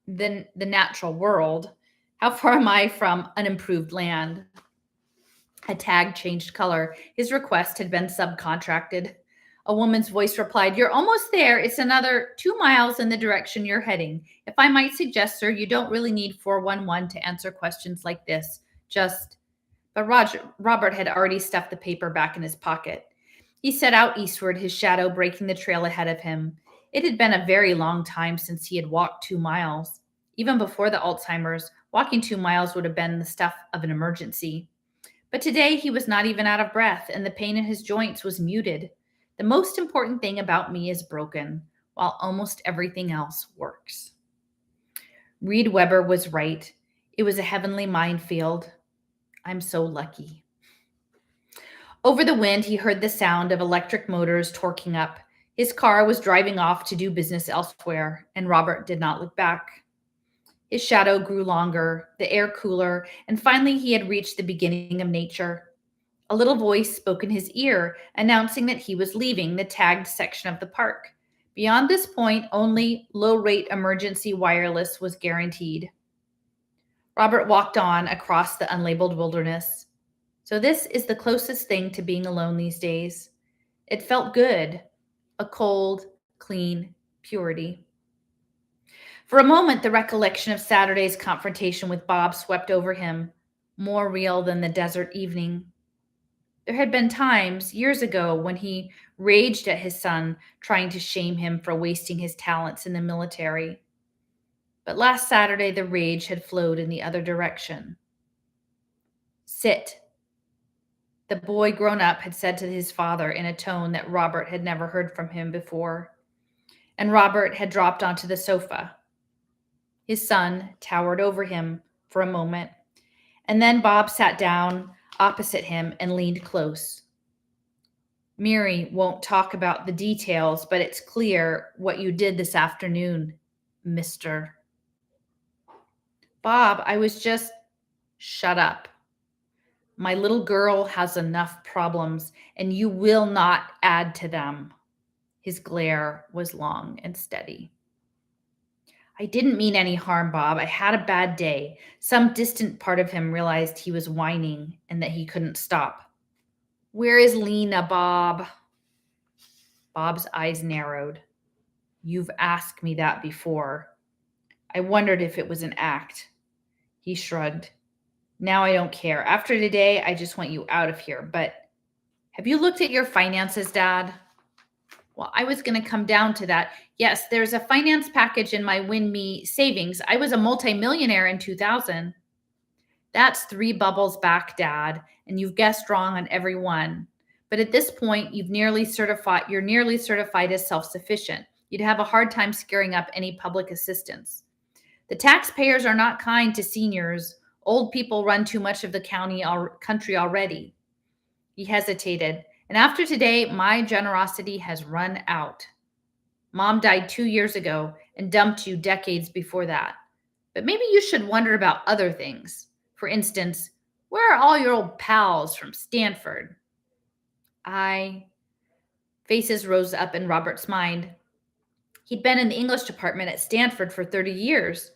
Speaker 1: the natural world? How far am I from unimproved land?" A tag changed color. His request had been subcontracted. A woman's voice replied, "You're almost there. It's another 2 miles in the direction you're heading. If I might suggest, sir, you don't really need 411 to answer questions like this. Just..." But Robert had already stuffed the paper back in his pocket. He set out eastward, his shadow breaking the trail ahead of him. It had been a very long time since he had walked 2 miles. Even before the Alzheimer's, walking 2 miles would have been the stuff of an emergency. But today he was not even out of breath, and the pain in his joints was muted. The most important thing about me is broken, while almost everything else works. Reed Weber was right. It was a heavenly minefield. I'm so lucky. Over the wind, he heard the sound of electric motors torquing up. His car was driving off to do business elsewhere, and Robert did not look back. His shadow grew longer, the air cooler, and finally he had reached the beginning of nature. A little voice spoke in his ear, announcing that he was leaving the tagged section of the park. Beyond this point, only low-rate emergency wireless was guaranteed. Robert walked on across the unlabeled wilderness. So this is the closest thing to being alone these days. It felt good, a cold, clean purity. For a moment, the recollection of Saturday's confrontation with Bob swept over him, more real than the desert evening. There had been times, years ago, when he raged at his son, trying to shame him for wasting his talents in the military. But last Saturday, the rage had flowed in the other direction. "Sit," the boy grown up had said to his father in a tone that Robert had never heard from him before. And Robert had dropped onto the sofa. His son towered over him for a moment, and then Bob sat down opposite him and leaned close. "Miri won't talk about the details, but it's clear what you did this afternoon, Mr." "Bob, I was just..." "Shut up. My little girl has enough problems, and you will not add to them." His glare was long and steady. "I didn't mean any harm, Bob. I had a bad day." Some distant part of him realized he was whining and that he couldn't stop. "Where is Lena, Bob?" Bob's eyes narrowed. "You've asked me that before." I wondered if it was an act. He shrugged. Now I don't care. After today, I just want you out of here. But have you looked at your finances, Dad? Well, I was going to come down to that. Yes, there's a finance package in my WinMe savings. I was a multimillionaire in 2000. That's three bubbles back, Dad, and you've guessed wrong on every one. But at this point, you're nearly certified as self-sufficient. You'd have a hard time scaring up any public assistance. The taxpayers are not kind to seniors. Old people run too much of the country already. He hesitated. And after today, my generosity has run out. Mom died 2 years ago and dumped you decades before that. But maybe you should wonder about other things. For instance, where are all your old pals from Stanford? Faces rose up in Robert's mind. He'd been in the English department at Stanford for 30 years.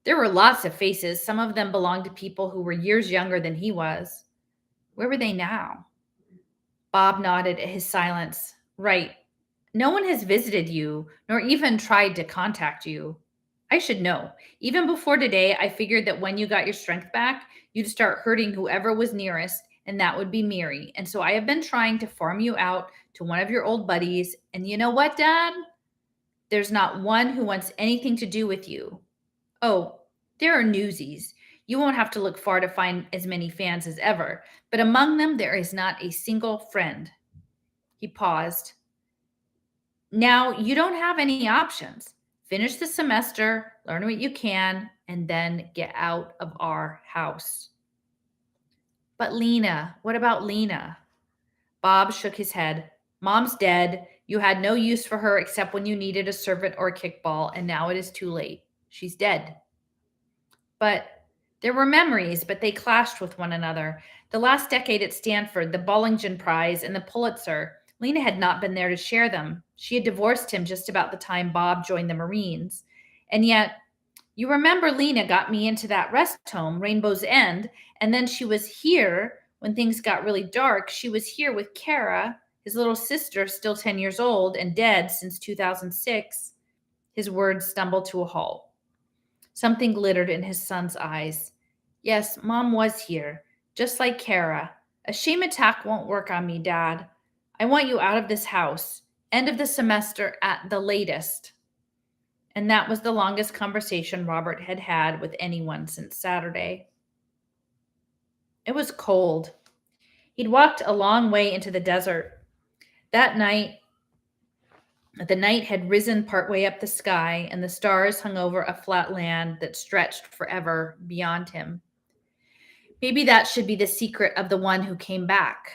Speaker 1: There were lots of faces. Some of them belonged to people who were years younger than he was. Where were they now? Bob nodded at his silence. Right. No one has visited you, nor even tried to contact you. I should know. Even before today, I figured that when you got your strength back, you'd start hurting whoever was nearest, and that would be Mary. And so I have been trying to farm you out to one of your old buddies. And you know what, Dad? There's not one who wants anything to do with you. Oh, there are newsies. You won't have to look far to find as many fans as ever, but among them there is not a single friend. He paused. Now, you don't have any options. Finish the semester, learn what you can, and then get out of our house. But Lena, what about Lena? Bob shook his head. Mom's dead. You had no use for her except when you needed a servant or a kickball, and now it is too late. She's dead. But there were memories, but they clashed with one another. The last decade at Stanford, the Bollingen Prize, and the Pulitzer, Lena had not been there to share them. She had divorced him just about the time Bob joined the Marines. And yet, you remember Lena got me into that rest home, Rainbow's End, and then she was here when things got really dark. She was here with Kara, his little sister, still 10 years old and dead since 2006. His words stumbled to a halt. Something glittered in his son's eyes. Yes, Mom was here, just like Kara. A shame attack won't work on me, Dad. I want you out of this house. End of the semester at the latest. And that was the longest conversation Robert had had with anyone since Saturday. It was cold. He'd walked a long way into the desert. That night, the night had risen partway up the sky, and the stars hung over a flat land that stretched forever beyond him. Maybe that should be the secret of the one who came back,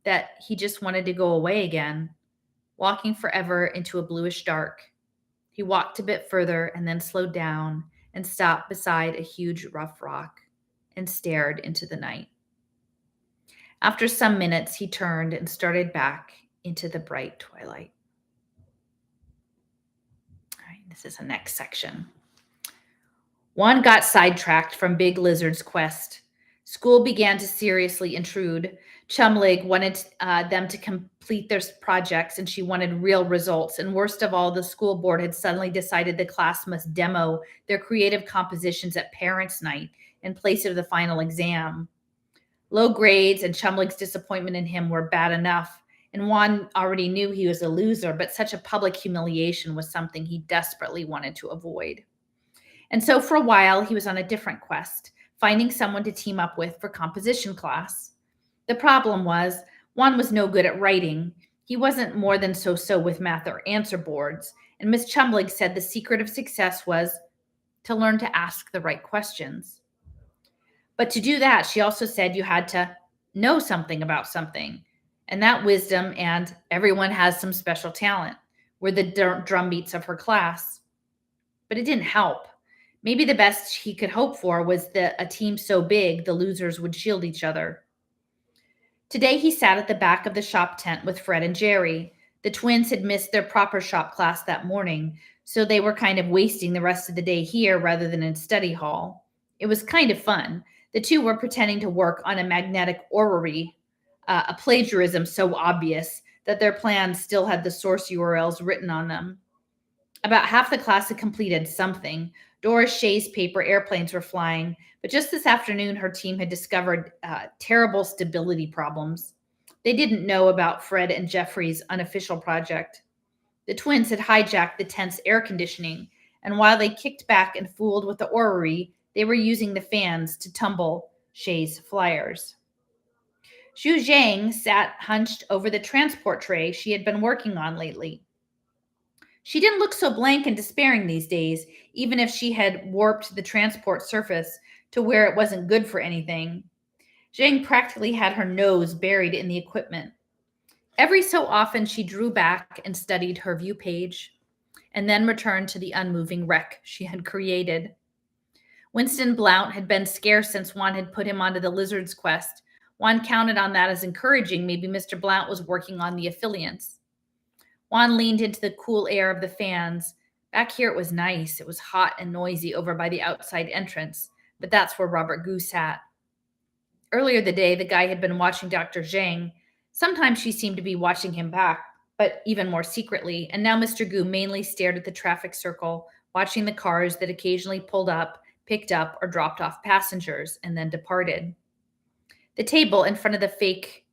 Speaker 1: that he just wanted to go away again, walking forever into a bluish dark. He walked a bit further and then slowed down and stopped beside a huge rough rock and stared into the night. After some minutes, he turned and started back into the bright twilight. This is the next section. Juan got sidetracked from Big Lizard's quest. School began to seriously intrude. Chumlig wanted them to complete their projects, and she wanted real results. And worst of all, the school board had suddenly decided the class must demo their creative compositions at parents' night in place of the final exam. Low grades and Chumlig's disappointment in him were bad enough. And Juan already knew he was a loser, but such a public humiliation was something he desperately wanted to avoid. And so for a while, he was on a different quest, finding someone to team up with for composition class. The problem was, Juan was no good at writing. He wasn't more than so-so with math or answer boards. And Miss Chumlig said the secret of success was to learn to ask the right questions. But to do that, she also said you had to know something about something. And that wisdom and everyone has some special talent were the drumbeats of her class. But it didn't help. Maybe the best he could hope for was a team so big the losers would shield each other. Today he sat at the back of the shop tent with Fred and Jerry. The twins had missed their proper shop class that morning, so they were kind of wasting the rest of the day here rather than in study hall. It was kind of fun. The two were pretending to work on a magnetic orrery, a plagiarism so obvious that their plans still had the source URLs written on them. About half the class had completed something. Doris Shay's paper airplanes were flying, but just this afternoon, her team had discovered terrible stability problems. They didn't know about Fred and Jeffrey's unofficial project. The twins had hijacked the tent's air conditioning, and while they kicked back and fooled with the orrery, they were using the fans to tumble Shay's flyers. Xu Zhang sat hunched over the transport tray she had been working on lately. She didn't look so blank and despairing these days, even if she had warped the transport surface to where it wasn't good for anything. Zhang practically had her nose buried in the equipment. Every so often, she drew back and studied her view page, and then returned to the unmoving wreck she had created. Winston Blount had been scarce since Juan had put him onto the lizard's quest. Juan counted on that as encouraging. Maybe Mr. Blount was working on the affiliates. Juan leaned into the cool air of the fans. Back here it was nice. It was hot and noisy over by the outside entrance, but that's where Robert Gu sat. Earlier the day, the guy had been watching Dr. Zhang. Sometimes she seemed to be watching him back, but even more secretly. And now Mr. Gu mainly stared at the traffic circle, watching the cars that occasionally pulled up, picked up, or dropped off passengers, and then departed. The table in front of the fake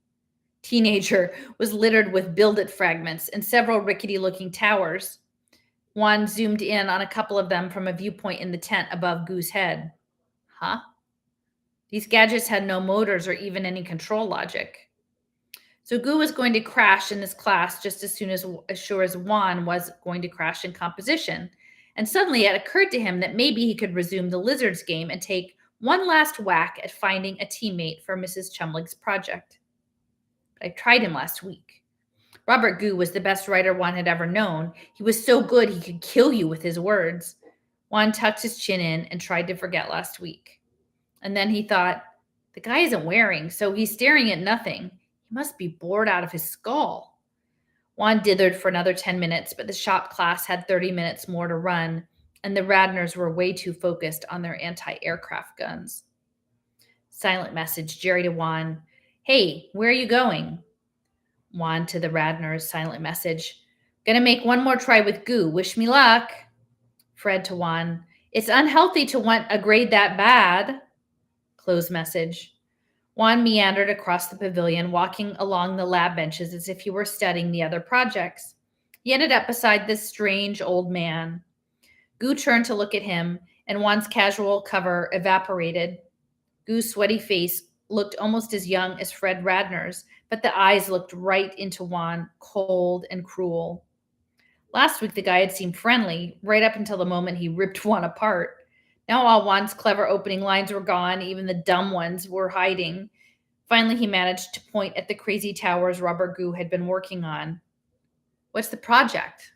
Speaker 1: teenager was littered with build-it fragments and several rickety-looking towers. Juan zoomed in on a couple of them from a viewpoint in the tent above Gu's head. Huh? These gadgets had no motors or even any control logic. So Gu was going to crash in this class just as sure as Juan was going to crash in composition. And suddenly it occurred to him that maybe he could resume the lizards game and take one last whack at finding a teammate for Mrs. Chumlig's project. But I tried him last week. Robert Gu was the best writer Juan had ever known. He was so good he could kill you with his words. Juan tucked his chin in and tried to forget last week. And then he thought, the guy isn't wearing, so he's staring at nothing. He must be bored out of his skull. Juan dithered for another 10 minutes, but the shop class had 30 minutes more to run, and the Radners were way too focused on their anti-aircraft guns. Silent message, Jerry to Juan. Hey, where are you going? Juan to the Radners, silent message. Gonna make one more try with Gu. Wish me luck. Fred to Juan. It's unhealthy to want a grade that bad. Close message. Juan meandered across the pavilion, walking along the lab benches as if he were studying the other projects. He ended up beside this strange old man. Gu turned to look at him, and Juan's casual cover evaporated. Gu's sweaty face looked almost as young as Fred Radner's, but the eyes looked right into Juan, cold and cruel. Last week, the guy had seemed friendly, right up until the moment he ripped Juan apart. Now all Juan's clever opening lines were gone, even the dumb ones were hiding. Finally, he managed to point at the crazy towers Robert Gu had been working on. What's the project?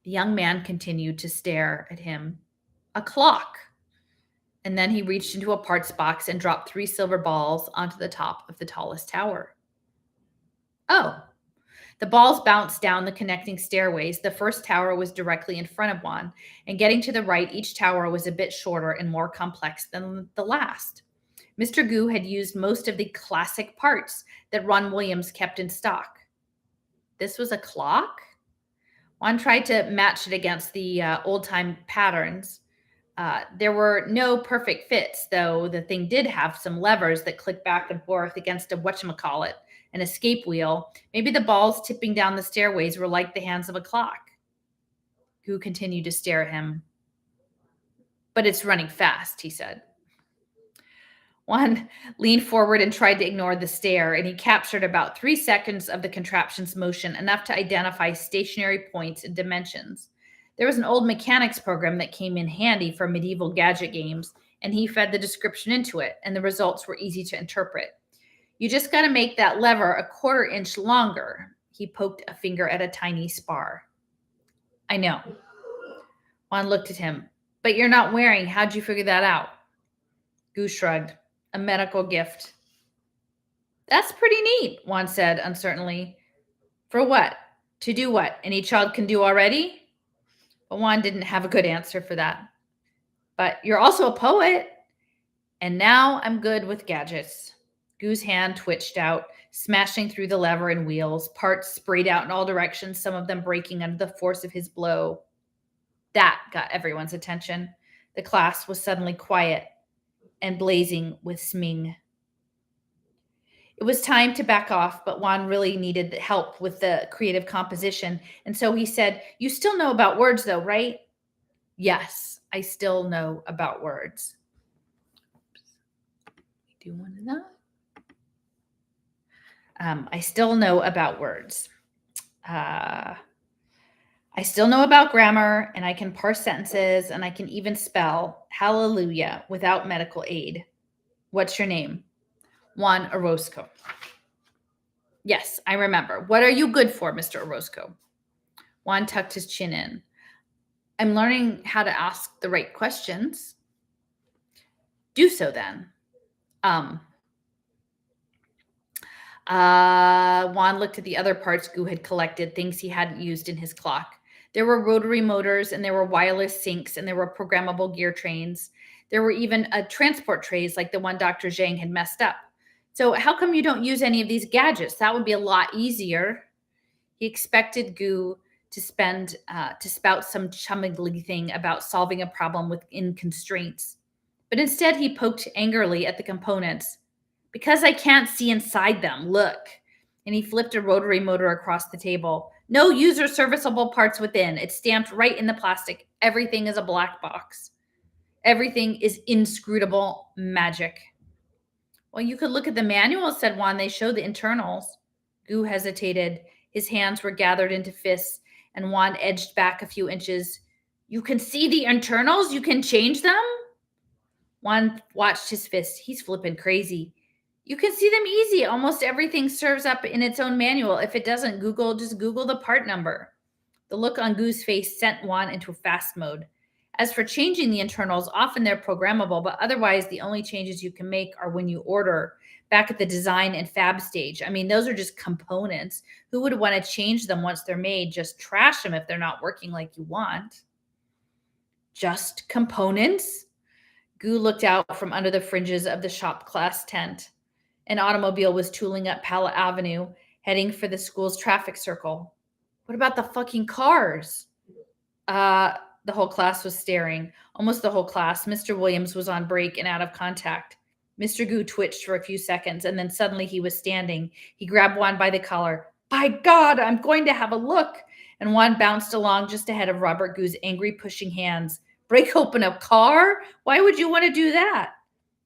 Speaker 1: The young man continued to stare at him. A clock. And then he reached into a parts box and dropped 3 silver balls onto the top of the tallest tower. Oh. The balls bounced down the connecting stairways. The first tower was directly in front of Juan, and getting to the right, each tower was a bit shorter and more complex than the last. Mr. Gu had used most of the classic parts that Ron Williams kept in stock. This was a clock? Juan tried to match it against the old-time patterns. There were no perfect fits, though the thing did have some levers that clicked back and forth against a whatchamacallit, an escape wheel. Maybe the balls tipping down the stairways were like the hands of a clock. Gu continued to stare at him. But it's running fast, he said. Juan leaned forward and tried to ignore the stare, and he captured about 3 seconds of the contraption's motion, enough to identify stationary points and dimensions. There was an old mechanics program that came in handy for medieval gadget games, and he fed the description into it, and the results were easy to interpret. You just got to make that lever a 1/4 inch longer. He poked a finger at a tiny spar. I know. Juan looked at him. But you're not wearing. How'd you figure that out? Gu shrugged. A medical gift. That's pretty neat, Juan said uncertainly. For what? To do what? Any child can do already? But Juan didn't have a good answer for that. But you're also a poet. And now I'm good with gadgets. Gu's hand twitched out, smashing through the lever and wheels, parts sprayed out in all directions, some of them breaking under the force of his blow. That got everyone's attention. The class was suddenly quiet and blazing with sming. It was time to back off, but Juan really needed help with the creative composition. And so he said, "You still know about words, though, right?" "Yes, I still know about words." Do one of that. I still know about words. I still know about grammar, and I can parse sentences, and I can even spell hallelujah without medical aid. What's your name? Juan Orozco. Yes, I remember. What are you good for, Mr. Orozco? Juan tucked his chin in. I'm learning how to ask the right questions. Do so then. Juan looked at the other parts Gu had collected, things he hadn't used in his clock. There were rotary motors, and there were wireless sinks, and there were programmable gear trains. There were even transport trays like the one Dr. Zhang had messed up. So how come you don't use any of these gadgets? That would be a lot easier. He expected Gu to spout some chummingly thing about solving a problem within constraints. But instead, he poked angrily at the components. Because I can't see inside them, look. And he flipped a rotary motor across the table. No user serviceable parts within. It's stamped right in the plastic. Everything is a black box. Everything is inscrutable magic. Well, you could look at the manual, said Juan. They show the internals. Gu hesitated. His hands were gathered into fists, and Juan edged back a few inches. You can see the internals? You can change them? Juan watched his fists. He's flipping crazy. You can see them easy. Almost everything serves up in its own manual. If it doesn't, just Google the part number. The look on Gu's face sent Juan into fast mode. As for changing the internals, often they're programmable, but otherwise the only changes you can make are when you order, back at the design and fab stage. I mean, those are just components. Who would want to change them once they're made? Just trash them if they're not working like you want. Just components? Gu looked out from under the fringes of the shop class tent. An automobile was tooling up Pallet Avenue, heading for the school's traffic circle. What about the fucking cars? The whole class was staring. Almost the whole class. Mr. Williams was on break and out of contact. Mr. Gu twitched for a few seconds, and then suddenly he was standing. He grabbed Juan by the collar. By God, I'm going to have a look. And Juan bounced along just ahead of Robert Gu's angry pushing hands. Break open a car? Why would you want to do that?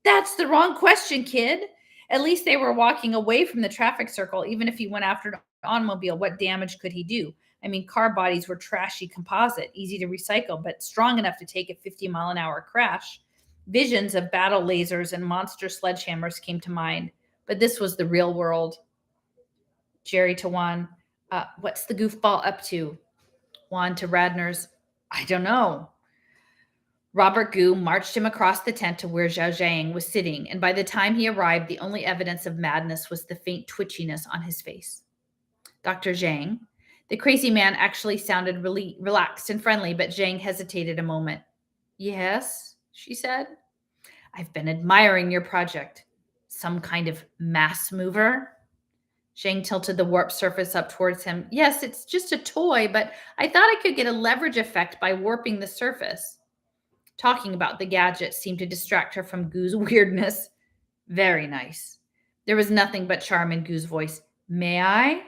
Speaker 1: That's the wrong question, kid. At least they were walking away from the traffic circle. Even if he went after an automobile, what damage could he do? I mean, car bodies were trashy composite, easy to recycle, but strong enough to take a 50-mile-an-hour crash. Visions of battle lasers and monster sledgehammers came to mind, but this was the real world. Jerry to Juan, what's the goofball up to? Juan to Radner's, I don't know. Robert Gu marched him across the tent to where Zhao Zhang was sitting, and by the time he arrived, the only evidence of madness was the faint twitchiness on his face. Dr. Zhang, the crazy man actually sounded really relaxed and friendly, but Zhang hesitated a moment. Yes, she said. I've been admiring your project. Some kind of mass mover? Zhang tilted the warp surface up towards him. Yes, it's just a toy, but I thought I could get a leverage effect by warping the surface. Talking about the gadget seemed to distract her from Gu's weirdness. Very nice. There was nothing but charm in Gu's voice. May I?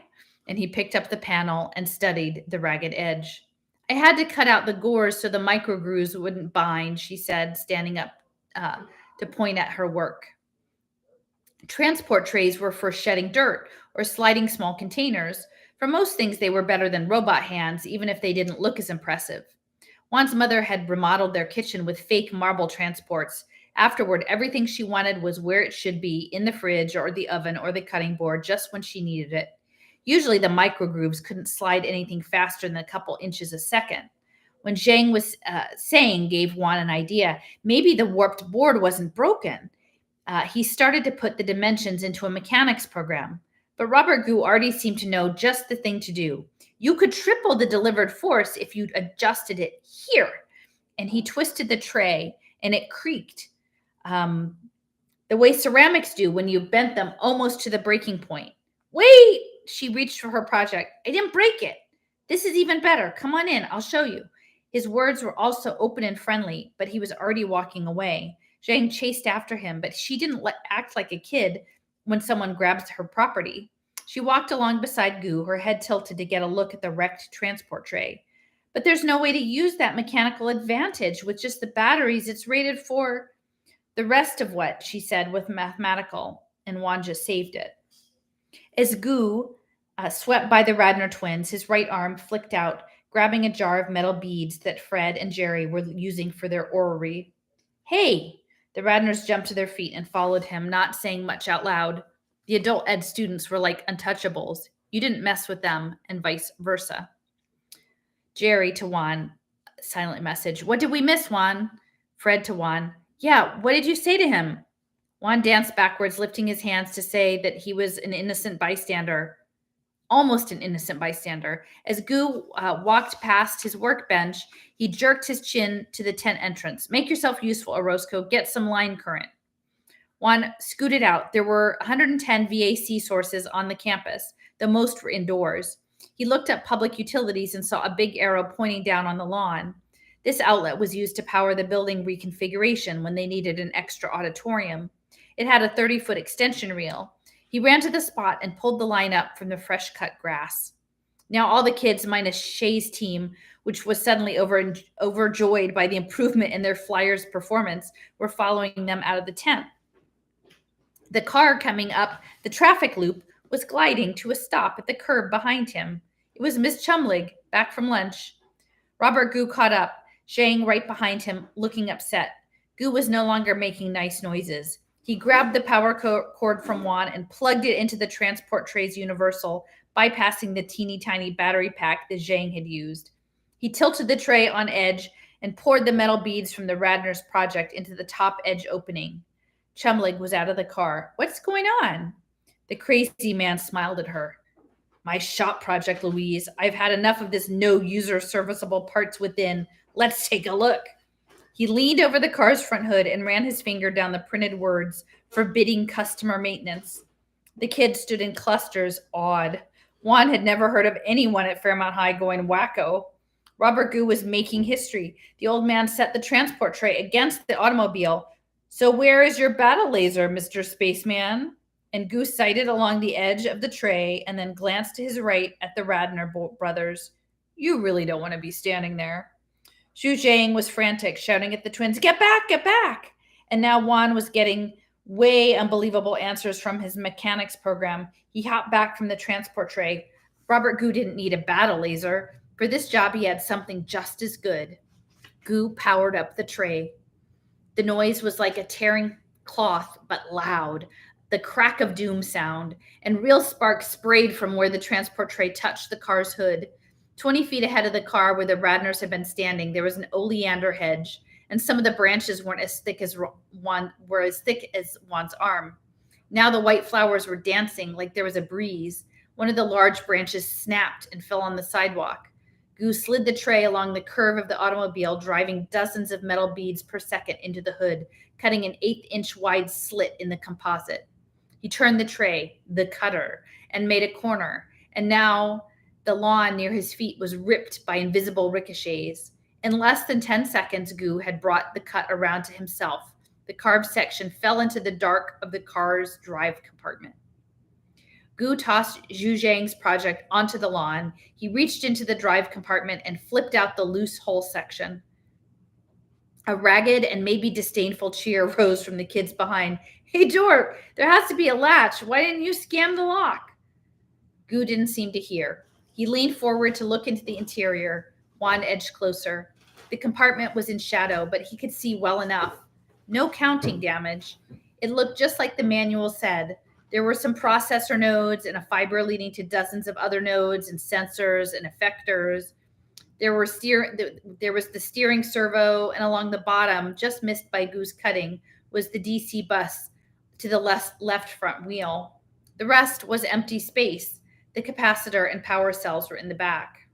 Speaker 1: And he picked up the panel and studied the ragged edge. I had to cut out the gores so the micro grooves wouldn't bind, she said, standing up to point at her work. Transport trays were for shedding dirt or sliding small containers. For most things, they were better than robot hands, even if they didn't look as impressive. Juan's mother had remodeled their kitchen with fake marble transports. Afterward, everything she wanted was where it should be, in the fridge or the oven or the cutting board, just when she needed it. Usually the microgrooves couldn't slide anything faster than a couple inches a second. When Zhang was saying gave Juan an idea, maybe the warped board wasn't broken. He started to put the dimensions into a mechanics program. But Robert Gu already seemed to know just the thing to do. You could triple the delivered force if you adjusted it here. And he twisted the tray, and it creaked the way ceramics do when you bent them almost to the breaking point. Wait! She reached for her project. I didn't break it. This is even better. Come on in. I'll show you. His words were also open and friendly, but he was already walking away. Zhang chased after him, but she didn't act like a kid when someone grabs her property. She walked along beside Gu, her head tilted to get a look at the wrecked transport tray. But there's no way to use that mechanical advantage with just the batteries it's rated for. The rest of what, she said with mathematical, and Juan just saved it. As Gu swept by the Radnor twins, his right arm flicked out, grabbing a jar of metal beads that Fred and Jerry were using for their orrery. Hey! The Radnors jumped to their feet and followed him, not saying much out loud. The adult ed students were like untouchables. You didn't mess with them, and vice versa. Jerry to Juan, silent message. What did we miss, Juan? Fred to Juan. Yeah, what did you say to him? Juan danced backwards, lifting his hands to say that he was an innocent bystander. Almost an innocent bystander. As Gu walked past his workbench, he jerked his chin to the tent entrance. Make yourself useful, Orozco. Get some line current. Juan scooted out. There were 110 VAC sources on the campus. The most were indoors. He looked at public utilities and saw a big arrow pointing down on the lawn. This outlet was used to power the building reconfiguration when they needed an extra auditorium. It had a 30-foot extension reel. He ran to the spot and pulled the line up from the fresh-cut grass. Now all the kids, minus Shay's team, which was suddenly overjoyed by the improvement in their Flyers' performance, were following them out of the tent. The car coming up the traffic loop was gliding to a stop at the curb behind him. It was Miss Chumlig, back from lunch. Robert Gu caught up, Zhang right behind him, looking upset. Gu was no longer making nice noises. He grabbed the power cord from Juan and plugged it into the transport tray's universal, bypassing the teeny tiny battery pack that Zhang had used. He tilted the tray on edge and poured the metal beads from the Radnor's project into the top edge opening. Chumlig was out of the car. What's going on? The crazy man smiled at her. My shop project, Louise. I've had enough of this no user serviceable parts within. Let's take a look. He leaned over the car's front hood and ran his finger down the printed words, forbidding customer maintenance. The kids stood in clusters, awed. Juan had never heard of anyone at Fairmount High going wacko. Robert Gu was making history. The old man set the transport tray against the automobile. So where is your battle laser, Mr. Spaceman? And Gu sighted along the edge of the tray and then glanced to his right at the Radnor brothers. You really don't want to be standing there. Xu Zhang was frantic, shouting at the twins, get back, get back. And now Juan was getting way unbelievable answers from his mechanics program. He hopped back from the transport tray. Robert Gu didn't need a battle laser. For this job, he had something just as good. Gu powered up the tray. The noise was like a tearing cloth, but loud. The crack of doom sound, and real sparks sprayed from where the transport tray touched the car's hood. 20 feet ahead of the car where the Radnors had been standing, there was an oleander hedge, and some of the branches weren't as thick as Juan's arm. Now the white flowers were dancing like there was a breeze. One of the large branches snapped and fell on the sidewalk. Gu slid the tray along the curve of the automobile, driving dozens of metal beads per second into the hood, cutting an 1/8-inch wide slit in the composite. He turned the tray, the cutter, and made a corner, and now the lawn near his feet was ripped by invisible ricochets. In less than 10 seconds, Gu had brought the cut around to himself. The carved section fell into the dark of the car's drive compartment. Gu tossed Xu Zhang's project onto the lawn. He reached into the drive compartment and flipped out the loose hole section. A ragged and maybe disdainful cheer rose from the kids behind. Hey, Dorp, there has to be a latch. Why didn't you scam the lock? Gu didn't seem to hear. He leaned forward to look into the interior. Juan edged closer. The compartment was in shadow, but he could see well enough. No counting damage. It looked just like the manual said. There were some processor nodes and a fiber leading to dozens of other nodes and sensors and effectors. There was the steering servo, and along the bottom, just missed by Gu's cutting, was the DC bus to the left front wheel. The rest was empty space. The capacitor and power cells were in the back.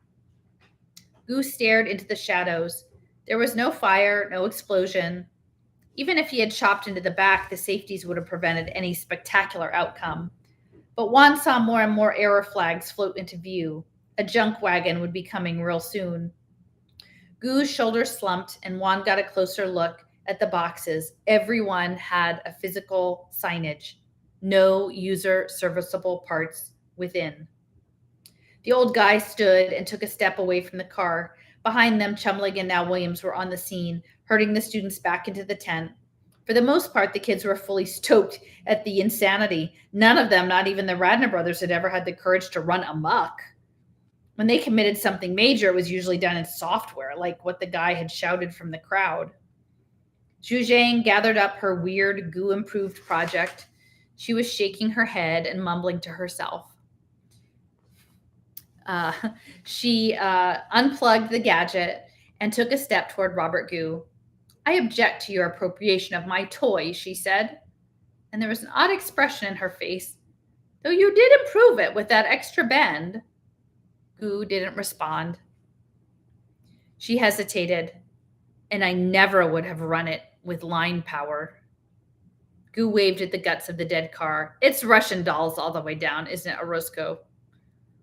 Speaker 1: Gu stared into the shadows. There was no fire, no explosion. Even if he had chopped into the back, the safeties would have prevented any spectacular outcome. But Juan saw more and more error flags float into view. A junk wagon would be coming real soon. Gu's shoulders slumped, and Juan got a closer look at the boxes. Everyone had a physical signage: no user serviceable parts within. The old guy stood and took a step away from the car. Behind them, Chumley and now Williams were on the scene, herding the students back into the tent. For the most part, the kids were fully stoked at the insanity. None of them, not even the Radner brothers, had ever had the courage to run amok. When they committed something major, it was usually done in software, like what the guy had shouted from the crowd. Zhu Zhang gathered up her weird goo-improved project. She was shaking her head and mumbling to herself. Uh, she unplugged the gadget and took a step toward Robert Goo. "I object to your appropriation of my toy," she said, and there was an odd expression in her face. "Though you did improve it with that extra bend." Goo didn't respond. She hesitated, "And I never would have run it with line power." Goo waved at the guts of the dead car. "It's Russian dolls all the way down, isn't it, Orozco?"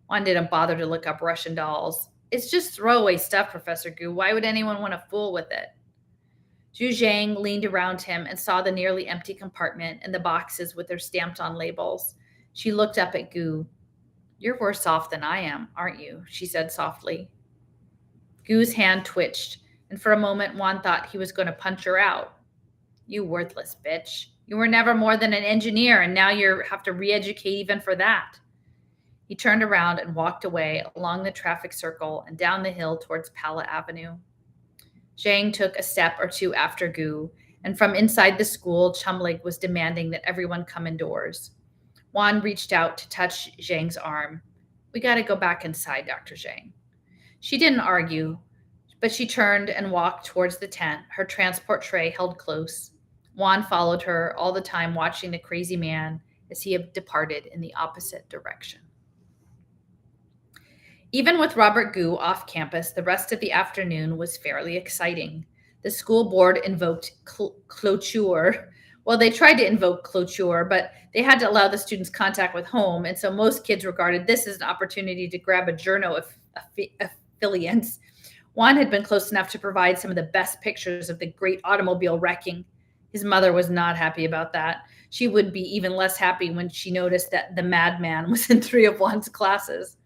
Speaker 1: Juan didn't bother to look up Russian dolls. "It's just throwaway stuff, Professor Goo. Why would anyone want to fool with it?" Zhu Zhang leaned around him and saw the nearly empty compartment and the boxes with their stamped-on labels. She looked up at Goo. "You're worse off than I am, aren't you?" she said softly. Goo's hand twitched, and for a moment Juan thought he was going to punch her out. "You worthless bitch. You were never more than an engineer, and now you have to re-educate even for that." He turned around and walked away along the traffic circle and down the hill towards Pala Avenue. Zhang took a step or two after Gu, and from inside the school, Chumlig was demanding that everyone come indoors. Juan reached out to touch Zhang's arm. "We got to go back inside, Dr. Zhang." She didn't argue, but she turned and walked towards the tent, her transport tray held close. Juan followed her, all the time watching the crazy man as he had departed in the opposite direction. Even with Robert Gu off campus, the rest of the afternoon was fairly exciting. The school board invoked clôture. Well, they tried to invoke clôture, but they had to allow the students contact with home, and so most kids regarded this as an opportunity to grab a journo affiliates. Juan had been close enough to provide some of the best pictures of the great automobile wrecking. His mother was not happy about that. She would be even less happy when she noticed that the madman was in 3 of Juan's classes.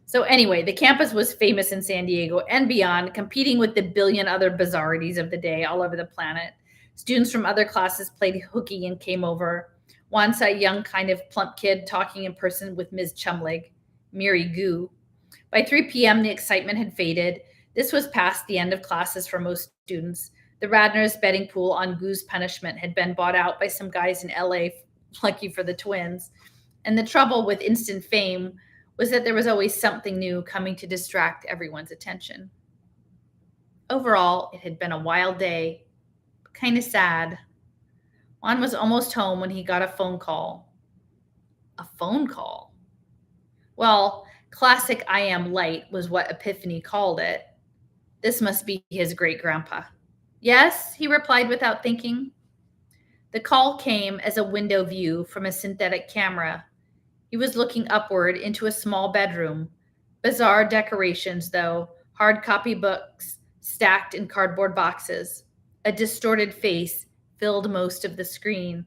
Speaker 1: So anyway, the campus was famous in San Diego and beyond, competing with the billion other bizarrities of the day all over the planet. Students from other classes played hooky and came over. Juan saw a young, kind of plump kid talking in person with Ms. Chumlig, Miri Gu. By 3 p.m., the excitement had faded. This was past the end of classes for most students. The Radners' betting pool on Gu's punishment had been bought out by some guys in LA, lucky for the twins. And the trouble with instant fame was that there was always something new coming to distract everyone's attention. Overall, it had been a wild day, kind of sad. Juan was almost home when he got a phone call. A phone call? Well, classic I am light was what Epiphany called it. This must be his great-grandpa. "Yes," he replied without thinking. The call came as a window view from a synthetic camera. He was looking upward into a small bedroom. Bizarre decorations, though, hard copy books stacked in cardboard boxes. A distorted face filled most of the screen.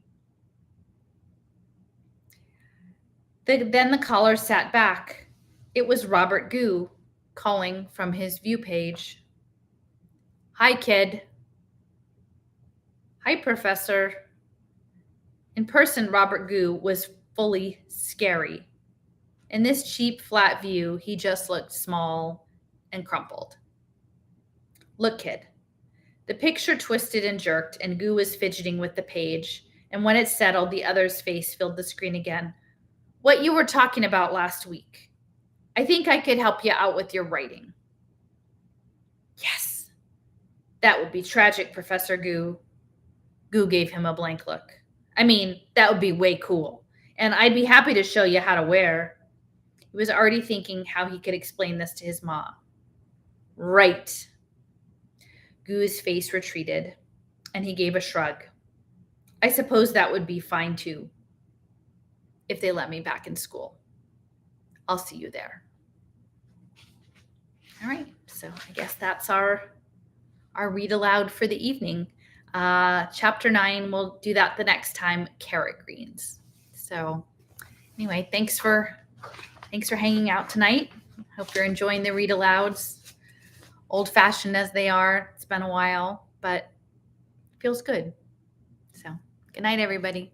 Speaker 1: Then the caller sat back. It was Robert Gu, calling from his view page. "Hi, kid." "Hi, Professor." In person, Robert Gu was fully scary. In this cheap, flat view, he just looked small and crumpled. "Look, kid." The picture twisted and jerked, and Gu was fidgeting with the page, and when it settled, the other's face filled the screen again. "What you were talking about last week. I think I could help you out with your writing." "Yes." "That would be tragic, Professor Gu." Gu gave him a blank look. "I mean, that would be way cool. And I'd be happy to show you how to wear." He was already thinking how he could explain this to his ma. "Right." Gu's face retreated, and he gave a shrug. "I suppose that would be fine, too." if they let me back in school. I'll see you there. All right, so I guess that's our read aloud for the evening. Chapter 9, we'll do that the next time, carrot greens. So anyway, thanks for hanging out tonight. Hope you're enjoying the read alouds, old fashioned as they are. It's been a while, but it feels good. So good night, everybody.